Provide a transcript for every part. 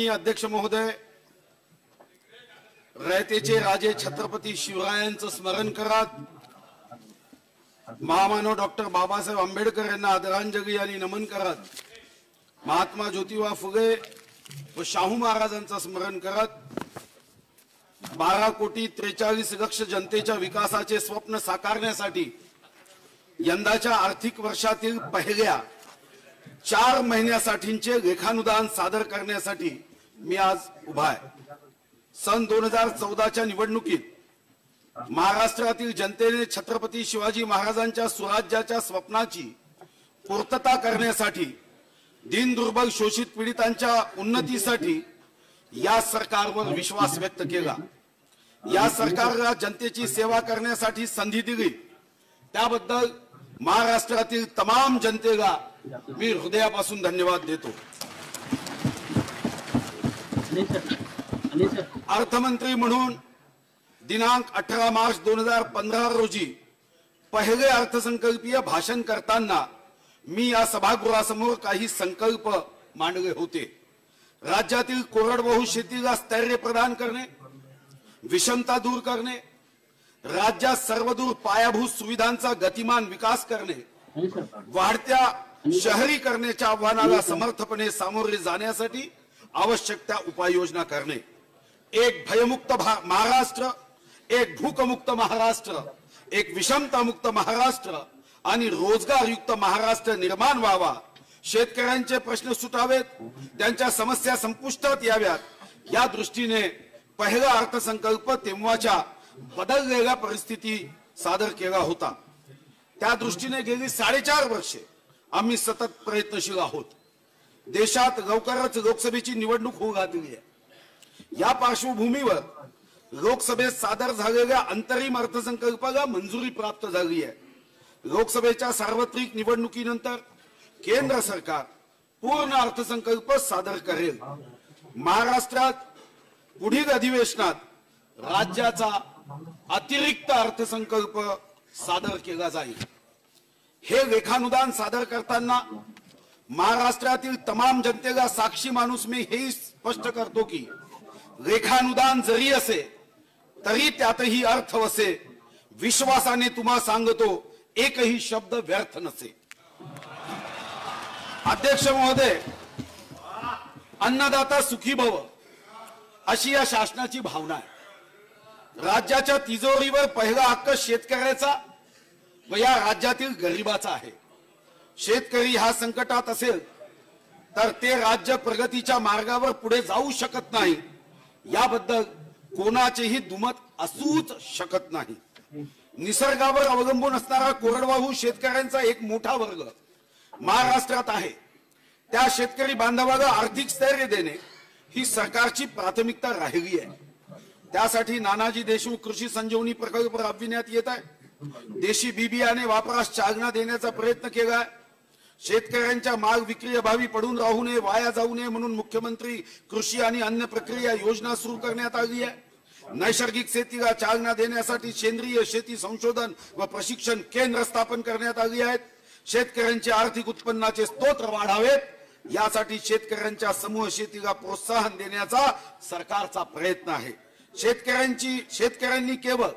माननीय अध्यक्ष महोदय, रयतेचे राजे छत्रपती शिवरायांचं स्मरण करत महामानव डॉक्टर बाबासाहेब आंबेडकर यांना आदरांजली आणि नमन करत महात्मा ज्योतिबा फुले व शाहू महाराजांचं स्मरण करत 12 कोटी 43 लक्ष जनतेच्या विकासाचे स्वप्न साकारण्यासाठी यंदाच्या आर्थिक वर्षातील पहिल्या 4 महिन्यासाठीचे लेखानुदान सादर करण्यासाठी मी आज उभा आहे। सन 2014च्या निवडणुकीत महाराष्ट्रातील जनतेने छत्रपती शिवाजी महाराजांच्या स्वराज्याच्या स्वप्नाची पूर्तता करण्यासाठी दीन दुर्बल शोषित पीडितांच्या उन्नतीसाठी या सरकारवर विश्वास व्यक्त केला। या सरकारला जनतेची सेवा करण्यासाठी संधी दिली त्याबद्दल महाराष्ट्रातील तमाम जनतेला मी हृदयापासून धन्यवाद देतो। अर्थमंत्री म्हणून दिनांक 18 मार्च 2015 रोजी पहिले अर्थसंकल्पीय भाषण करताना मी या सभागृहासमोर काही संकल्प मांडले होते। राज्यातील कोरडवाहू शेतीला स्थैर्य प्रदान करणे, विषमता दूर करणे, राज्यात सर्वदूर पायाभूत सुविधांचा गतिमान विकास करणे, वाढत्या शहरीकरणाच्या आव्हानाला समर्थपणे सामोरे जाण्यासाठी आवश्यक त्या उपाययोजना करणे, एक भयमुक्त महाराष्ट्र, एक भूकमुक्त महाराष्ट्र, एक विषमतामुक्त महाराष्ट्र आणि रोजगारयुक्त महाराष्ट्र निर्माण व्हावा, शेतकऱ्यांचे प्रश्न सुटावेत, त्यांच्या समस्या संपुष्टात याव्यात या दृष्टीने पहिला अर्थसंकल्प तेव्हाच्या बदललेल्या परिस्थिती सादर केला होता। त्या दृष्टीने गेली 4.5 वर्षे आम्ही सतत प्रयत्नशील आहोत। देशात लवकरच लोकसभेची निवडणूक होऊ घातली आहे। या पार्श्वभूमीवर लोकसभेत सादर झालेल्या अंतरिम अर्थसंकल्पाला मंजुरी प्राप्त झाली आहे। लोकसभेच्या सार्वत्रिक निवडणुकीनंतर केंद्र सरकार पूर्ण अर्थसंकल्प सादर करेल। महाराष्ट्रात पुढील अधिवेशनात राज्याचा अतिरिक्त अर्थसंकल्प सादर केला जाईल। हे लेखानुदान सादर करताना महाराष्ट्रातील तमाम जनतेला साक्षी माणूस मी हे स्पष्ट करतो की लेखानुदान जरी असे तरी त्यातही अर्थ वसे, विश्वासाने तुम्हा सांगतो एकही शब्द व्यर्थ नसे। अध्यक्ष महोदय, अन्नदाता सुखी भव अशी या शासनाची भावना आहे। राज्याच्या तिजोरीवर पहिला हक्क शेतकऱ्याचा व या राज्यातील गरिबाचा आहे। शेतकरी हा संकटात असेल तर ते राज्य प्रगतीच्या मार्गावर पुढे जाऊ शकत नाही, याबद्दल कोणाचेही दुमत असूच शकत नाही। निसर्गावर अवलंबून असणारा कोरडवाहू शेतकऱ्यांचा एक मोठा वर्ग महाराष्ट्रात आहे। त्या शेतकरी बांधवाला आर्थिक स्थैर्य देणे ही सरकारची प्राथमिकता राहिली आहे। त्यासाठी नानाजी देशमुख कृषी संजीवनी प्रकल्प राबविण्यात येत आहे। देशी बी बियाणे वापरास चालना देण्याचा प्रयत्न केला आहे। शेतकऱ्यांच्या माल विक्री अभावी पडून राहू नये, वाया जाऊ नये म्हणून मुख्यमंत्री कृषी आणि अन्न प्रक्रिया योजना सुरू करण्यात आली आहे। नैसर्गिक शेतीला चालना देण्यासाठी सेंद्रिय शेती संशोधन व प्रशिक्षण केंद्र स्थापन करण्यात आली आहेत। शेतकऱ्यांचे आर्थिक उत्पन्नाचे स्त्रोत वाढावेत यासाठी शेतकऱ्यांच्या समूह शेतीला प्रोत्साहन देण्याचा सरकारचा प्रयत्न आहे। शेतकऱ्यांनी केवळ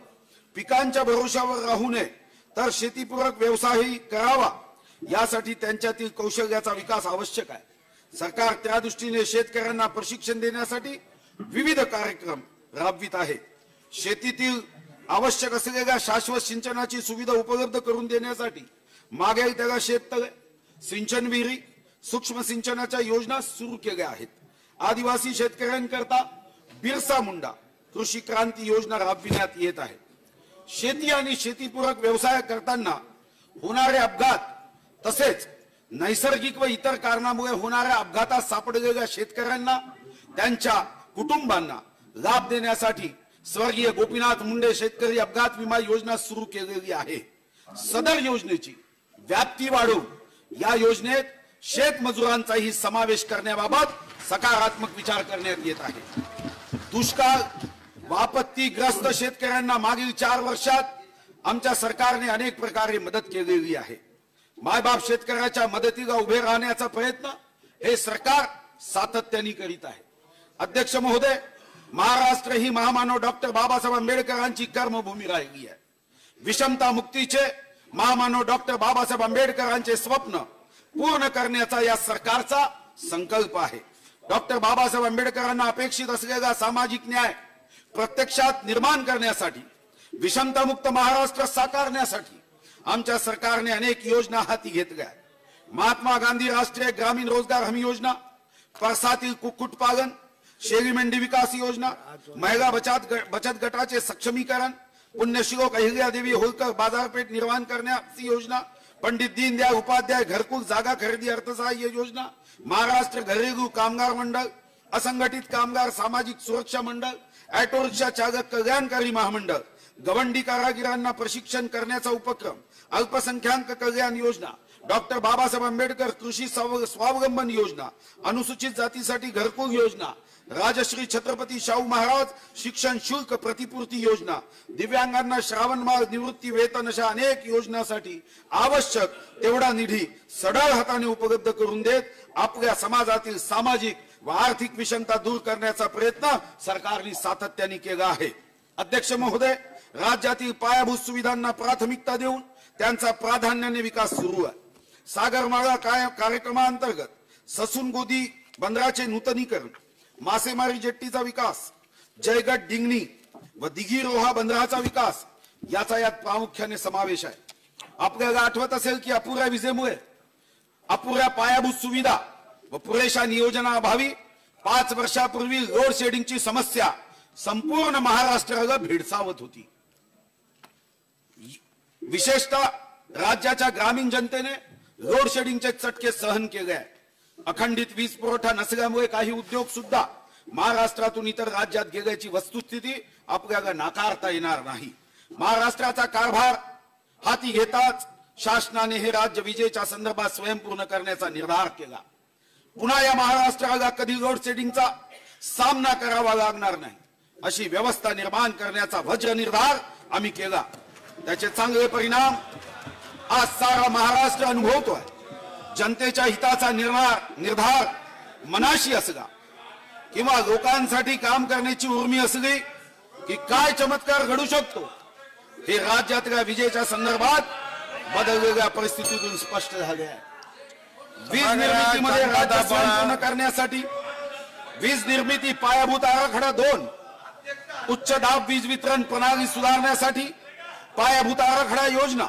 पिकांच्या भरोशावर राहू नये तर शेतीपूरक व्यवसायही करावा, यासाठी त्यांच्यातील कौशल्याचा विकास आवश्यक आहे। सरकार त्या दृष्टीने शेतकऱ्यांना प्रशिक्षण देण्यासाठी विविध कार्यक्रम राबवित आहे। शेतीतील आवश्यक असलेल्या शाश्वत सिंचनाची सुविधा उपलब्ध करून देण्यासाठी मागेल त्याला शेततळे, सिंचन विहिरी, सूक्ष्म सिंचनाच्या योजना सुरू केल्या आहेत। आदिवासी शेतकऱ्यांकरता बिरसा मुंडा कृषी क्रांती योजना राबविण्यात येत आहे। शेती आणि शेतीपूरक व्यवसाय करताना होणारे अपघात तसेच नैसर्गिक व इतर कारणामुळे होणाऱ्या अपघातात सापडलेल्या शेतकऱ्यांना त्यांच्या कुटुंबांना लाभ देण्यासाठी स्वर्गीय गोपीनाथ मुंडे शेतकरी अपघात विमा योजना सुरू केलेली आहे। सदर योजनेची व्याप्ती वाढवून या योजनेत शेतमजुरांचाही समावेश करण्याबाबत सकारात्मक विचार करण्यात येत आहे। दुष्काळ व आपत्तीग्रस्त शेतकऱ्यांना मागील 4 वर्षात आमच्या सरकारने अनेक प्रकारे मदत केलेली आहे। मायबाप शेतकऱ्याच्या मदतीला उभे राहण्याचा प्रयत्न हे सरकार सातत्याने करीत आहे। अध्यक्ष महोदय, महाराष्ट्र ही महामानव डॉक्टर बाबासाहेब आंबेडकरांची कर्मभूमी राहिली आहे. विषमता मुक्तीचे महामानव डॉक्टर बाबासाहेब आंबेडकरांचे स्वप्न पूर्ण करण्याचा या सरकारचा संकल्प आहे. डॉक्टर बाबासाहेब आंबेडकरांना अपेक्षित असलेला सामाजिक न्याय प्रत्यक्षात निर्माण करण्यासाठी, विषमतामुक्त महाराष्ट्र साकारण्यासाठी आमच्या सरकारने अनेक योजना हाती घेतल्या. महात्मा गांधी राष्ट्रीय ग्रामीण रोजगार हमी योजना, परसातील कुक्कुटपालन, शेळी मेंढी विकास योजना, महिला बचत गटाचे सक्षमीकरण, पुण्यश्लोक अहिल्यादेवी होळकर बाजारपेठ निर्माण करण्याची योजना, पंडित दीनदयाळ उपाध्याय घरकुल जागा खरेदी अर्थसहाय्य योजना, महाराष्ट्र घरेलू कामगार मंडळ, असंघटित कामगार सामाजिक सुरक्षा मंडळ, ऑटो रिक्षा चालक कल्याणकारी महामंडळ, गवंडी कारागिरांना प्रशिक्षण करण्याचा उपक्रम, अल्पसंख्याक कल्याण योजना, डॉक्टर बाबासाहेब आंबेडकर कृषी स्वावलंबन योजना, अनुसूचित जातीसाठी घरकुल योजना, राजश्री छत्रपती शाहू महाराज शिक्षण शुल्क प्रतिपूर्ती योजना, दिव्यांगांना श्रावणमाळ निवृत्ती वेतन अशा अनेक योजनांसाठी आवश्यक तेवढा निधी सढळ हाताने उपलब्ध करून देत आपल्या समाजातील सामाजिक व आर्थिक विषमता दूर करण्याचा प्रयत्न सरकारने सातत्याने केला आहे. अध्यक्ष महोदय, राज्यातील पायाभूत सुविधांना प्राथमिकता देऊन त्यांचा प्राधान्याने विकास सुरू आहे. सागरमाळा कार्यक्रमांतर्गत ससून गोदी बंदराचे नूतनीकरण, मासेमारी जेट्टीचा विकास, जयगड डिंगणी व दिघी रोहा बंदराचा विकास याचा यात प्रामुख्याने समावेश आहे. आपल्याला आठवत असेल की अपुऱ्या विजेमुळे, अपुऱ्या पायाभूत सुविधा व पुरेशा नियोजनाअभावी 5 वर्षापूर्वी लोड शेडिंगची समस्या संपूर्ण महाराष्ट्राला भेडसावत होती. विशेषतः राज्याच्या ग्रामीण जनतेने लोड शेडिंगचे चटके सहन केले आहे. अखंडित वीज पुरवठा नसल्यामुळे काही उद्योग सुद्धा महाराष्ट्रातून इतर राज्यात गेल्याची वस्तुस्थिती आपल्याला नाकारता येणार नाही. महाराष्ट्राचा कारभार हाती घेताच शासनाने हे राज्य विजेच्या संदर्भात स्वयंपूर्ण करण्याचा निर्धार केला. पुन्हा या महाराष्ट्राला कधी लोड शेडिंगचा सामना करावा लागणार नाही अशी व्यवस्था निर्माण करण्याचा वज्र निर्धार आम्ही केला. त्याचे चांगले परिणाम आज सारा महाराष्ट्र अनुभवतोय. जनतेच्या हिताचा निर्धार मनाशी असला किंवा लोकांसाठी काम करण्याची उर्मी असली की काय चमत्कार घडू शकतो हे राज्यातल्या विजेच्या संदर्भात बदललेल्या परिस्थितीतून स्पष्ट झाले आहे. वीज निर्मितीमध्ये राज्य स्वयंपूर्ण करण्यासाठी वीज निर्मिती पायाभूत आराखडा 2, उच्च दाब वीज वितरण प्रणाली सुधारण्यासाठी पायाभूत आराखडा योजना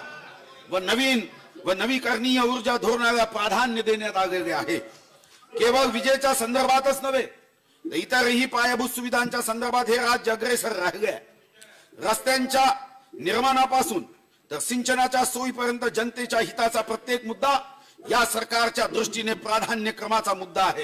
व नवीकरणीय ऊर्जा धोरणाला प्राधान्य देण्यात आलेले आहे. केवळ विजेच्या संदर्भातच नव्हे तर इतरही पायाभूत सुविधांच्या संदर्भात हे राज्य अग्रेसर राहिले आहे. रस्त्यांच्या निर्माणापासून तर सिंचनाच्या सोयीपर्यंत जनतेच्या हिताचा प्रत्येक मुद्दा या सरकारच्या दृष्टीने प्राधान्यक्रमाचा मुद्दा आहे.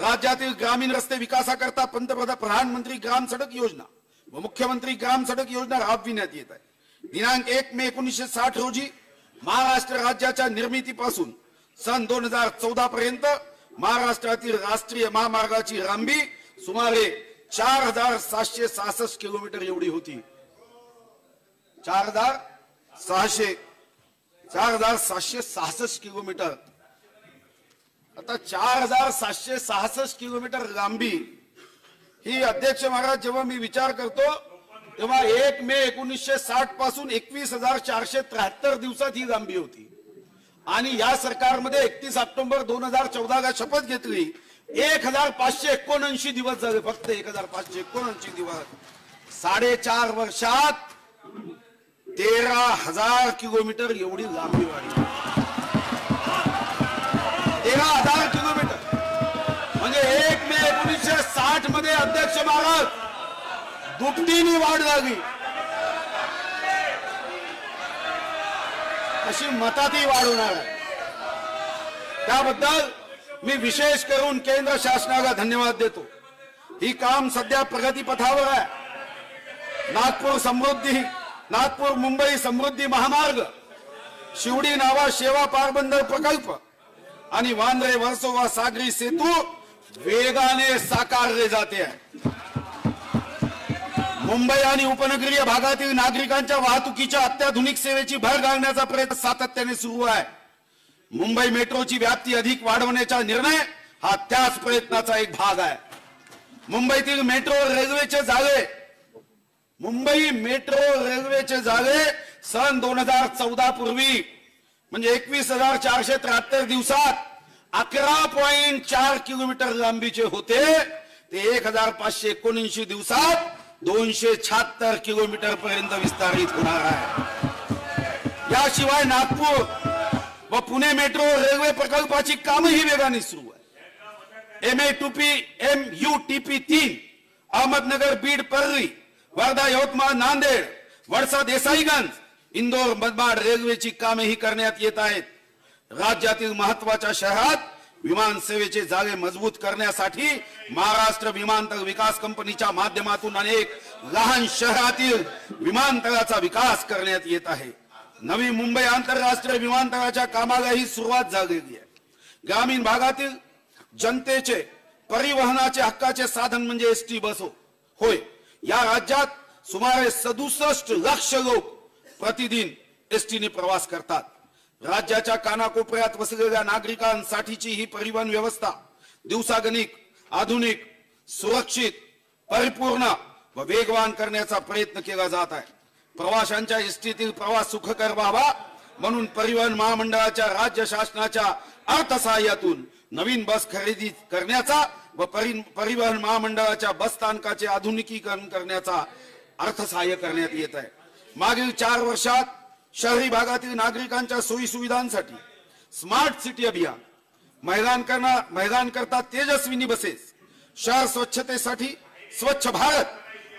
राज्यातील ग्रामीण रस्ते विकासाकरता प्रधानमंत्री ग्राम सडक योजना व मुख्यमंत्री ग्राम सडक योजना राबविण्यात येत आहे. दिनांक 1 मे 1960 रोजी महाराष्ट्र राज्याच्या निर्मितीपासून सन 2014 पर्यंत महाराष्ट्रातील राष्ट्रीय महामार्गाची लांबी सुमारे 4766 किलोमीटर एवढी होती. 4766 किलोमीटर. आता 4766 किलोमीटर लांबी ही अध्यक्ष महाराज जेव्हा मी विचार करतो तेव्हा 1 मे 1960 पासून 21,473 दिवसात ही लांबी होती. आणि या सरकारमध्ये 31 ऑक्टोबर 2014 ला शपथ घेतली. 1579 दिवस झाले, फक्त 1579 दिवस. 4.5 वर्षात 13,000 किलोमीटर एवढी लांबी वाढली. 13,000 किलोमीटर म्हणजे 1 मे 1960 मध्ये अध्यक्ष महाराज दुपटीने वाढ झाली. अशी मतातही वाढ होणार आहे. त्याबद्दल मी विशेष करून केंद्र शासनाला धन्यवाद देतो. ही काम सध्या प्रगतीपथावर आहे. नागपूर मुंबई समृद्धी महामार्ग, शिवडी नावा शेवा पारबंदर प्रकल्प आणि वांद्रे वर्सोवा सागरी सेतू वेगाने साकारले जाते आहे. मुंबई आणि उपनगरीय भागातील नागरिकांच्या वाहतुकीच्या अत्याधुनिक सेवेची भर घालण्याचा प्रयत्न सातत्याने सुरू आहे. मुंबई मेट्रोची व्याप्ती अधिक वाढवण्याचा निर्णय हा त्याच प्रयत्नाचा एक भाग आहे. मुंबईतील मेट्रो रेल्वेचे जागे, मुंबई मेट्रो रेल्वेचे जागे सन 2014 पूर्वी म्हणजे 21,473 दिवसात 11.4 किलोमीटर लांबीचे होते, ते 1,579 दिवसात 276 किलोमीटर पर्यंत विस्तारित होणार आहे। याशिवाय नागपूर व पुणे मेट्रो रेल्वे प्रकल्पाची कामही वेगाने सुरू आहे। MUTP 3 अहमदनगर, बीड, परळी, वर्धा, यवतमाळ, नांदेड, वडसा, देसाईगंज, इंदोर, मनमाड रेल्वेची कामेही करण्यात येत आहेत। राज्यातील महत्त्वाच्या शहरात विमान सेवेचे जाळे मजबूत करण्यासाठी महाराष्ट्र विमानतळ विकास कंपनीच्या माध्यमातून अनेक लहान शहरातील विमानतळाचा विकास करण्यात येत आहे। नवी मुंबई आंतरराष्ट्रीय विमानतळाच्या कामालाही सुरुवात झालेली आहे। ग्रामीण भागातील जनतेचे परिवहनाचे हक्काचे साधन म्हणजे एसटी बस होय। या राज्यात सुमारे 67 लाख लोक प्रतिदिन एसटीने प्रवास करतात। राज्याच्या कानाकोपऱ्यात वसलेल्या नागरिकांसाठीची ही परिवहन व्यवस्था दिवसागणिक, आधुनिक, सुरक्षित, परिपूर्ण व वेगवान करण्याचा प्रयत्न केला जात आहे। प्रवाशांच्या एसटीतील प्रवास सुखकर व्हावा म्हणून परिवहन महामंडळाच्या राज्य शासनाच्या अर्थसहाय्यातून नवीन बस खरेदी करण्याचा व परिवहन महामंडळाच्या बस स्थानकाचे आधुनिकीकरण करण्याचा अर्थसहाय्य करण्यात येत आहे। मागील 4 वर्षात शहरी भागातील नागरिकांच्या सोयी सुविधांसाठी स्मार्ट सिटी अभियान, महिलांकरता तेजस्विनी बसेस, शहर स्वच्छतेसाठी स्वच्छ भारत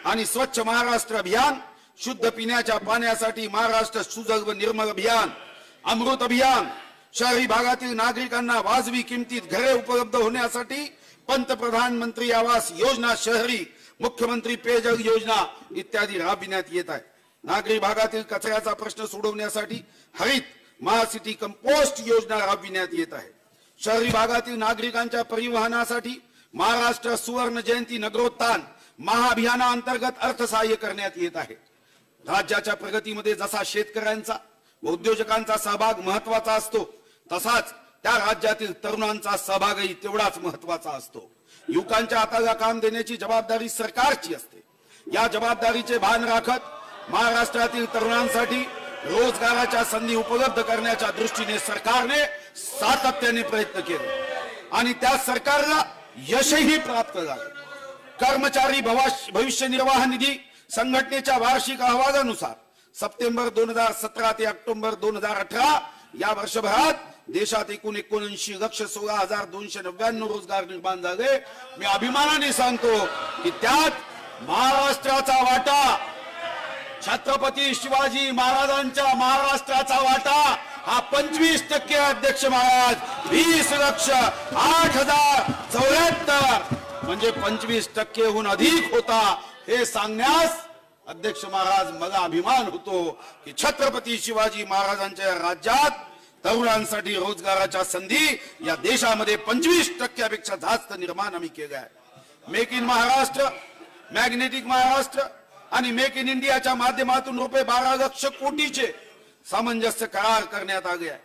आणि स्वच्छ महाराष्ट्र अभियान, शुद्ध पिण्याच्या पाण्यासाठी महाराष्ट्र सुजल व निर्मल अभियान, अमृत अभियान, शहरी भागातील नागरिकांना वाजवी किमतीत घरे उपलब्ध होण्यासाठी पंतप्रधान मंत्री आवास योजना, शहरी मुख्यमंत्री पेयजल योजना इत्यादी राबविण्यात येत आहे। नागरी भागातील कचऱ्याचा प्रश्न सोडवण्यासाठी हरित महासिटी कंपोस्ट योजना राबविण्यात येत आहे। शहरी भागातील नागरिकांच्या परिवहनासाठी महाराष्ट्र सुवर्ण जयंती नगरोत्थान महाअभियानाअंतर्गत अर्थसहाय्य करण्यात येत आहे। राज्याच्या प्रगतीमध्ये जसा शेतकऱ्यांचा व उद्योजकांचा सहभाग महत्वाचा असतो, तसाच त्या राज्यातील तरुणांचा सहभागही तेवढाच महत्वाचा असतो। युवकांच्या हाताला काम देण्याची जबाबदारी सरकारची असते। या जबाबदारीचे भान राखत महाराष्ट्रातील तरुणांसाठी रोजगाराच्या संधी उपलब्ध करण्याच्या दृष्टीने सरकारने सातत्याने प्रयत्न केले आणि त्या सरकारला यशही प्राप्त झाले। कर्मचारी भविष्य निर्वाह निधी संघटनेच्या वार्षिक अहवालानुसार सप्टेंबर 2017 ते ऑक्टोबर 2018 या वर्षभरात देशात एकूण 79,16,299 रोजगार निर्माण झाले। मी अभिमानाने सांगतो की त्यात महाराष्ट्राचा वाटा, छत्रपती शिवाजी महाराजांच्या महाराष्ट्राचा वाटा हा 25% अध्यक्ष महाराज, 20,08,074 म्हणजे 25%हून अधिक होता। हे सांगण्यास अध्यक्ष महाराज मला अभिमान होतो की छत्रपती शिवाजी महाराजांच्या राज्यात तरुणांसाठी रोजगाराच्या संधी या देशामध्ये 25%पेक्षा जास्त निर्माण आम्ही केले आहे। Make in Maharashtra, magnetic Maharashtra आणि मेक इन इंडियाच्या माध्यमातून रुपये 12 लाख कोटीचे सामंजस्य करार करण्यात आले आहे।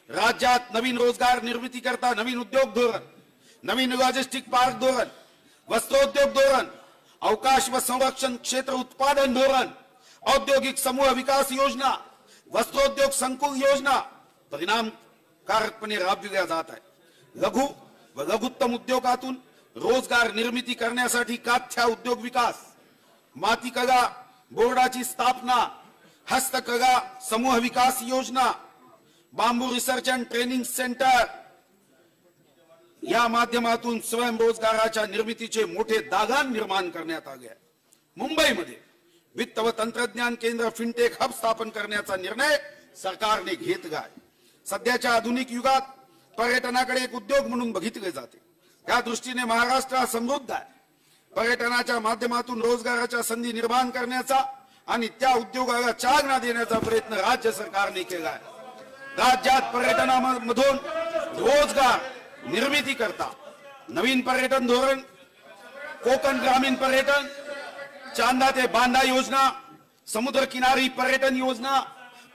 राज्यात नवीन रोजगार निर्मिती करता नवीन उद्योग धोरण, नवीन लॉजिस्टिक पार्क धोरण, वस्त्रोद्योग धोरण, अवकाश व संरक्षण क्षेत्र उत्पादन धोरण, औद्योगिक समूह विकास योजना, वस्त्रोद्योग संकुल योजना परिणामकारकपणे राबविल्या जात आहे। लघु व लघुत्तम उद्योगातून रोजगार निर्मिती करण्यासाठी काथ्या उद्योग विकास, मातीकला बोर्डाची स्थापना, हस्तकला समूह विकास योजना, बांबू रिसर्च अँड ट्रेनिंग सेंटर या माध्यमातून स्वयंरोजगाराच्या निर्मितीचे मोठे दालन निर्माण करण्यात आले आहे। मुंबईमध्ये वित्त व तंत्रज्ञान केंद्र फिनटेक हब स्थापन करण्याचा निर्णय सरकारने घेतला आहे। सध्याच्या आधुनिक युगात पर्यटनाकडे एक उद्योग म्हणून बघितले जाते, त्या दृष्टीने महाराष्ट्र समृद्ध आहे। पर्यटनाच्या माध्यमातून रोजगाराच्या संधी निर्माण करण्याचा आणि त्या उद्योगाला चालना देण्याचा प्रयत्न राज्य सरकारने केला आहे। राज्यात पर्यटनामधून रोजगार निर्मिती करता नवीन पर्यटन धोरण, कोकण ग्रामीण पर्यटन, चांदा ते बांदा योजना, समुद्र किनारी पर्यटन योजना,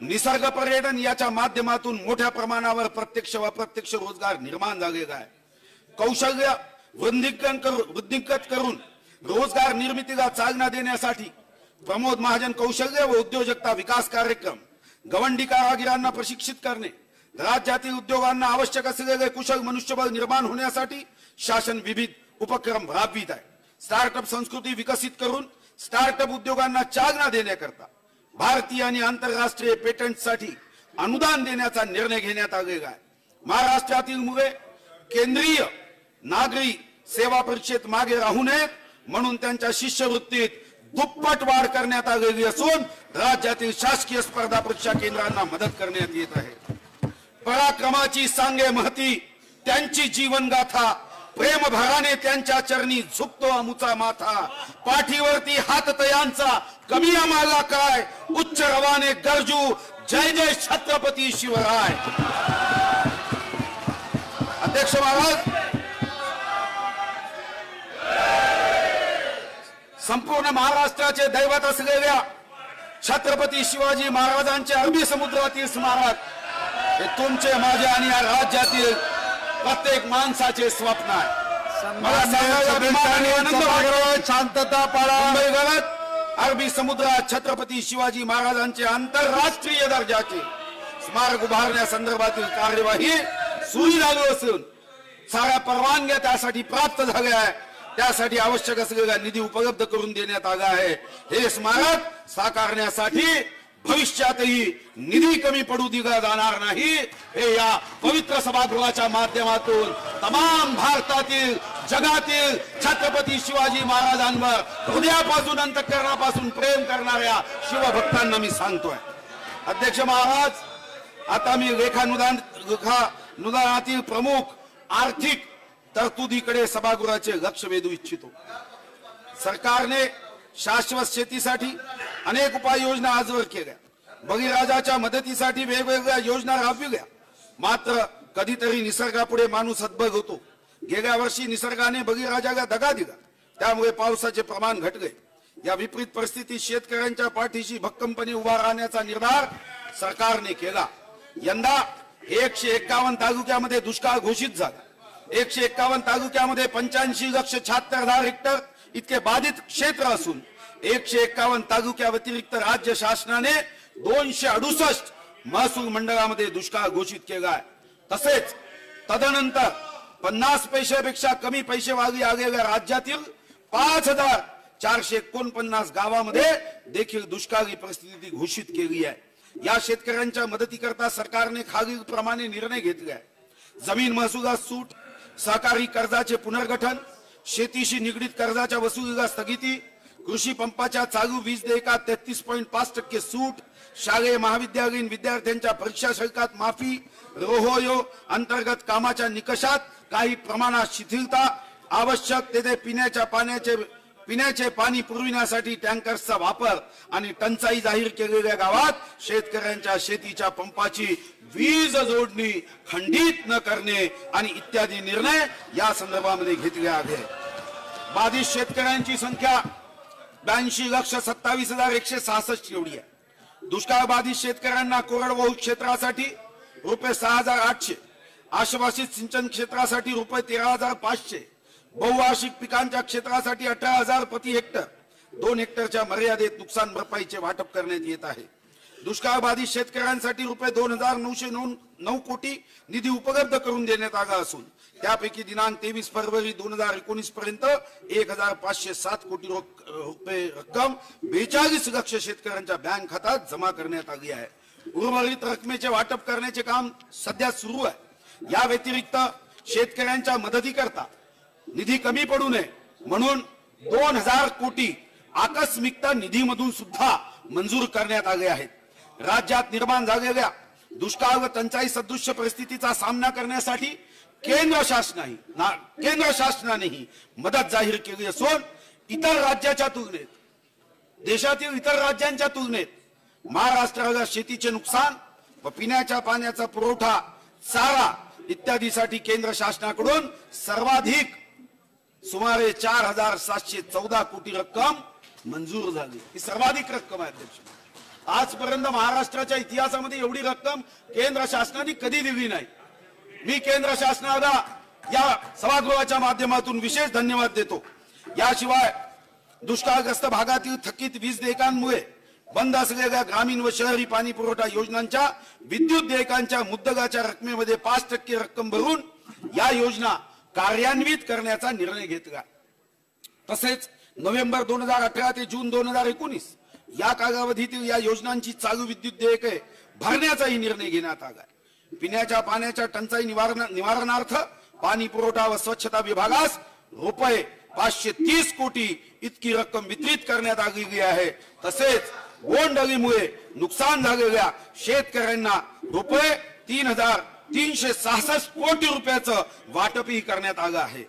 निसर्ग पर्यटन याच्या माध्यमातून मोठ्या प्रमाणावर प्रत्यक्ष व अप्रत्यक्ष रोजगार निर्माण झालेला आहे। कौशल्य वृद्धिंगत करून रोजगार निर्मितीला चालना देण्यासाठी प्रमोद महाजन कौशल्य व उद्योजकता विकास कार्यक्रम, गवंडी कारागिरांना प्रशिक्षित करणे, राज्यातील उद्योगांना आवश्यक असलेले कुशल मनुष्यबळ निर्माण होण्यासाठी शासन विविध उपक्रम राबवित आहे। स्टार्टअप संस्कृती विकसित करून स्टार्टअप उद्योगांना चालना देण्याकरता भारतीय आणि आंतरराष्ट्रीय पेटंटसाठी अनुदान देण्याचा निर्णय घेण्यात आलेला आहे। महाराष्ट्रातील मुले केंद्रीय नागरी सेवा परीक्षेत मागे राहू नयेत म्हणून त्यांच्या शिष्यवृत्तीत दुप्पट वाढ करण्यात आलेली असून राज्यातील शासकीय स्पर्धा परीक्षा केंद्रांना मदत करण्यात येत आहे। पराक्रमाची सांगे महती त्यांची जीवनगाथा, प्रेमभराने त्यांच्या चरणी झुकतो आमुचा माथा, पाठीवरती हात तयांचा कमी आम्हाला काय, उच्च रवाने गरजू जय जय छत्रपती शिवराय। अध्यक्ष महाराज, संपूर्ण महाराष्ट्राचे दैवत असलेल्या छत्रपती शिवाजी महाराजांचे अरबी समुद्रातील स्मारक हे तुमचे, माझे आणि या राज्यातील प्रत्येक माणसाचे स्वप्न आहे। मला शांतता पाळा। अरबी समुद्रात छत्रपती शिवाजी महाराजांचे आंतरराष्ट्रीय दर्जाचे स्मारक उभारण्यासंदर्भातील कार्यवाही सुरू झाली असून साऱ्या परवानग्या त्यासाठी प्राप्त झाल्या आहे। त्यासाठी आवश्यक असलेला निधी उपलब्ध करून देण्यात आला आहे। हे स्मारक साकारण्यासाठी भविष्यातही निधी कमी पडू दिला जाणार नाही, हे या पवित्र सभागृहाच्या माध्यमातून तमाम भारतातील जगातील छत्रपती शिवाजी महाराजांवर हृदयापासून अंतःकरणापासून प्रेम करणाऱ्या शिवभक्तांना मी सांगतोय। अध्यक्ष महाराज, आता मी लेखानुदानातील प्रमुख आर्थिक तरतुदीकडे सभागृहाचे लक्ष वेधू इच्छितो। सरकारने शाश्वत शेतीसाठी अनेक उपाययोजना आजवर केल्या, बळीराजाच्या मदतीसाठी वेगवेगळ्या योजना राबविल्या, मात्र कधीतरी निसर्गापुढे माणूस हतबल होतो। गेल्या वर्षी निसर्गाने बळीराजाला दगा दिला, त्यामुळे पावसाचे प्रमाण घटले। या विपरीत परिस्थितीत शेतकऱ्यांच्या पाठीशी भक्कमपणे उभा राहण्याचा निर्धार सरकारने केला। यंदा 151 तालुक्यामध्ये दुष्काळ घोषित झाला। 151 तालुक्यामध्ये 85,76,000 हेक्टर इतके बाधित क्षेत्र असून 151 तालुक्या व्यतिरिक्त राज्य शासनाने 268 महसूल मंडळामध्ये दुष्काळ घोषित केला आहे। तसेच तदनंतर 50 पैशापेक्षा कमी पैसेवाली आलेल्या राज्यातील 5,449 गावामध्ये देखील दुष्काळी परिस्थिती घोषित केली आहे। या शेतकऱ्यांच्या मदतीकरता सरकारने खालील प्रमाणे निर्णय घेतले आहे। जमीन महसुलात सूट, सहकारी कर्जाचे पुनर्गठन, शेतीशी निगडीत कर्जाच्या वसुलीला स्थगिती, कृषी पंपाच्या चालू वीज देयकात 33.5% सूट, शालेय महाविद्यालयीन विद्यार्थ्यांच्या परीक्षा शुल्कात माफी, रोहोयो अंतर्गत कामाच्या निकषात काही प्रमाणात शिथिलता, आवश्यक तेथे पिण्याचे पाणी पुरविण्यासाठी टँकर्सचा वापर आणि टंचाई जाहीर केलेल्या गावात शेतकऱ्यांच्या शेतीच्या पंपाची वीज जोडणी खंडित न करणे आणि इत्यादी निर्णय या संदर्भामध्ये घेतले आहेत। बाधित शेतकऱ्यांची संख्या 82,27,166 एवढी आहे। दुष्काळ बाधित शेतकऱ्यांना कोरडवाहू क्षेत्रासाठी रुपये 6,800, आश्वासित सिंचन क्षेत्रासाठी रुपये 13,500, बहुवार्षिक पिकांच्या क्षेत्रासाठी 18,000 प्रति हेक्टर, 2 हेक्टरच्या मर्यादेत नुकसान भरपाईचे वाटप करण्यात येत आहे। दुष्काळ बाधित शेतकऱ्यांसाठी रुपये 2,909 कोटी निधी उपलब्ध करून देण्यात आला असून त्यापैकी दिनांक 23 फरवरी 2019 पर्यंत 1,507 कोटी रुपये रक्कम 42 लाख शेतकऱ्यांच्या बँक खात्यात जमा करण्यात आली आहे। उर्वरित रकमेचे वाटप करण्याचे काम सध्या सुरू आहे। या व्यतिरिक्त शेतकऱ्यांच्या मदतीकरता निधी कमी पडू नये म्हणून 2,000 कोटी आकस्मिकता निधीमधून सुद्धा मंजूर करण्यात आले आहेत। राज्यात निर्माण झालेल्या दुष्काळ व टंचाई सदृश्य परिस्थितीचा सामना करण्यासाठी केंद्र शासनानेही मदत जाहीर केली असून इतर राज्याच्या तुलनेत, देशातील इतर राज्यांच्या तुलनेत महाराष्ट्राला शेतीचे नुकसान व पिण्याच्या पाण्याचा पुरवठा, चारा इत्यादीसाठी केंद्र शासनाकडून सर्वाधिक सुमारे 4,714 कोटी रक्कम मंजूर झाली। ही सर्वाधिक रक्कम आहे अध्यक्ष। आजपर्यंत महाराष्ट्राच्या इतिहासामध्ये एवढी रक्कम केंद्र शासनाने कधी दिली नाही। मी केंद्र शासनाला या सभागृहाच्या माध्यमातून विशेष धन्यवाद देतो। याशिवाय दुष्काळग्रस्त भागातील थकीत वीज देयकांमुळे बंद असलेल्या ग्रामीण व शहरी पाणी पुरवठा योजनांच्या विद्युत देयकांच्या मुद्दलाच्या रकमेमध्ये 5% रक्कम भरून या योजना कार्यान्वित करण्याचा निर्णय घेतला। तसेच नोव्हेंबर 2018 ते जून 2019 या कालावधीतील या योजनांची चालू विद्युत देयके भरण्याचाही निर्णय घेण्यात आला। पिण्याच्या पाण्याच्या टंचाई निवारणार्थ पाणी पुरवठा व स्वच्छता विभागास रुपये 530 कोटी इतकी रक्कम वितरित करण्यात आलेली आहे। तसेच बोंडअळीमुळे नुकसान झालेल्या शेतकऱ्यांना रुपये 3,366 कोटी रुपयाचं वाटपही करण्यात आलं आहे।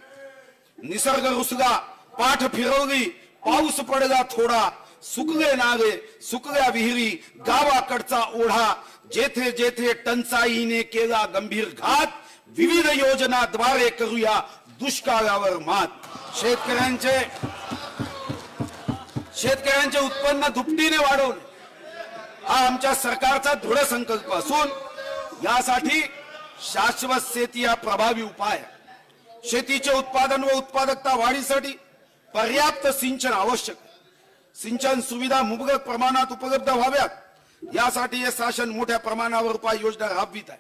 निसर्ग रुसला, पाठ फिरवली, पाऊस पडला थोडा, सुकले नाले, सुकल्या विहिरी, गावाकडचा ओढा, जेथे जेथे टंचाईने केला गंभीर घात, विविध योजनाद्वारे करूया दुष्काळावर मात। शेतकऱ्यांचे उत्पन्न दुपटीने वाढवणे हा आमच्या सरकारचा दृढ संकल्प असून यासाठी शाश्वत शेती हा प्रभावी उपाय आहे। शेतीचे उत्पादन व उत्पादकता वाढीसाठी पर्याप्त सिंचन आवश्यक आहे। सिंचन सुविधा मुबलक प्रमाणात उपलब्ध व्हाव्यात यासाठी हे शासन मोठ्या प्रमाणावर उपाययोजना राबवित आहे।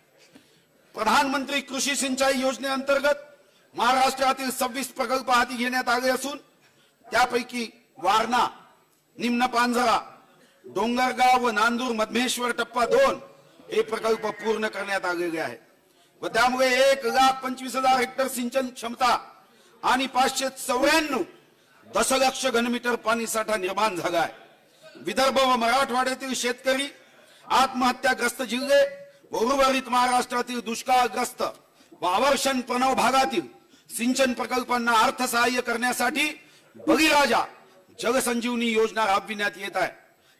प्रधानमंत्री कृषी सिंचाई योजनेअंतर्गत महाराष्ट्रातील 26 प्रकल्प हाती घेण्यात आले असून त्यापैकी वारणा, निम्न पांझरा, डोंगरगाव व नांदूर मधमेश्वर टप्पा 2 हे प्रकल्प पूर्ण करण्यात आलेले आहे व त्यामुळे 1,25,000 हेक्टर सिंचन क्षमता आणि 594 दशलक्ष घनमीटर पाणी साठा निर्माण झाला आहे। विदर्भ व मराठवाड्यातील शेतकरी, आत्महत्याग्रस्त जिल्हे व उर्वरित महाराष्ट्रातील दुष्काळग्रस्त व अवर्षण प्रभावित भागातील सिंचन प्रकल्पांना अर्थसहाय्य करण्यासाठी बळीराजा जलसंजीवनी योजना राबविण्यात येत आहे।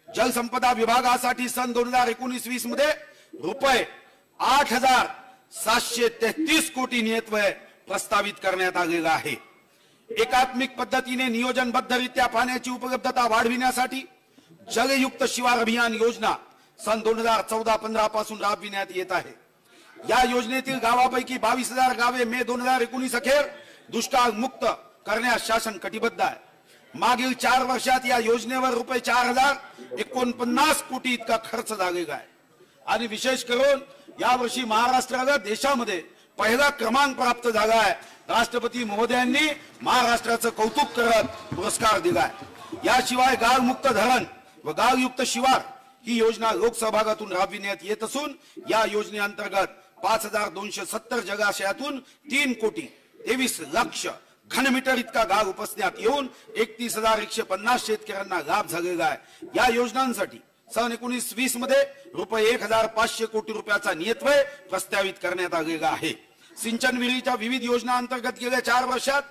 जलसंपदा विभागासाठी सन 2019-20 मध्ये रुपये 8,733 कोटी नियतव्यय प्रस्तावित करण्यात आलेला आहे। एकात्मिक पद्धतीने नियोजनबद्धरित्या पाण्याची उपलब्धता वाढविण्यासाठी जलयुक्त शिवार अभियान योजना सन 2014-15 पासून राबविण्यात येत आहे। या योजनेतील गावापैकी 22,000 गावे मे 2019 अखेर दुष्काळ मुक्त करण्यास शासन कटिबद्ध आहे। मागील 4 वर्षात या योजनेवर रुपये 4,049 कोटी इतका खर्च झालेला आहे आणि विशेष करून यावर्षी महाराष्ट्राला देशामध्ये पहिला क्रमांक प्राप्त झाला आहे। राष्ट्रपती महोदयांनी महाराष्ट्राचं कौतुक करत पुरस्कार दिलाय। याशिवाय गाळमुक्त धरण व गाळयुक्त शिवार ही योजना लोकसहभागातून राबविण्यात येत असून या योजनेअंतर्गत 5,270 जलाशयातून 3,23 लाख घनमीटर इतका गाळ उपसण्यात येऊन 31,150 शेतकऱ्यांना लाभ झालेला आहे। या योजनांसाठी सन 19-20 मध्ये रुपये 1,500 कोटी रुपयाचा नियतव्यय प्रस्तावित करण्यात आलेला आहे। सिंचन विहिरीच्या विविध योजना अंतर्गत गेल्या 4 वर्षात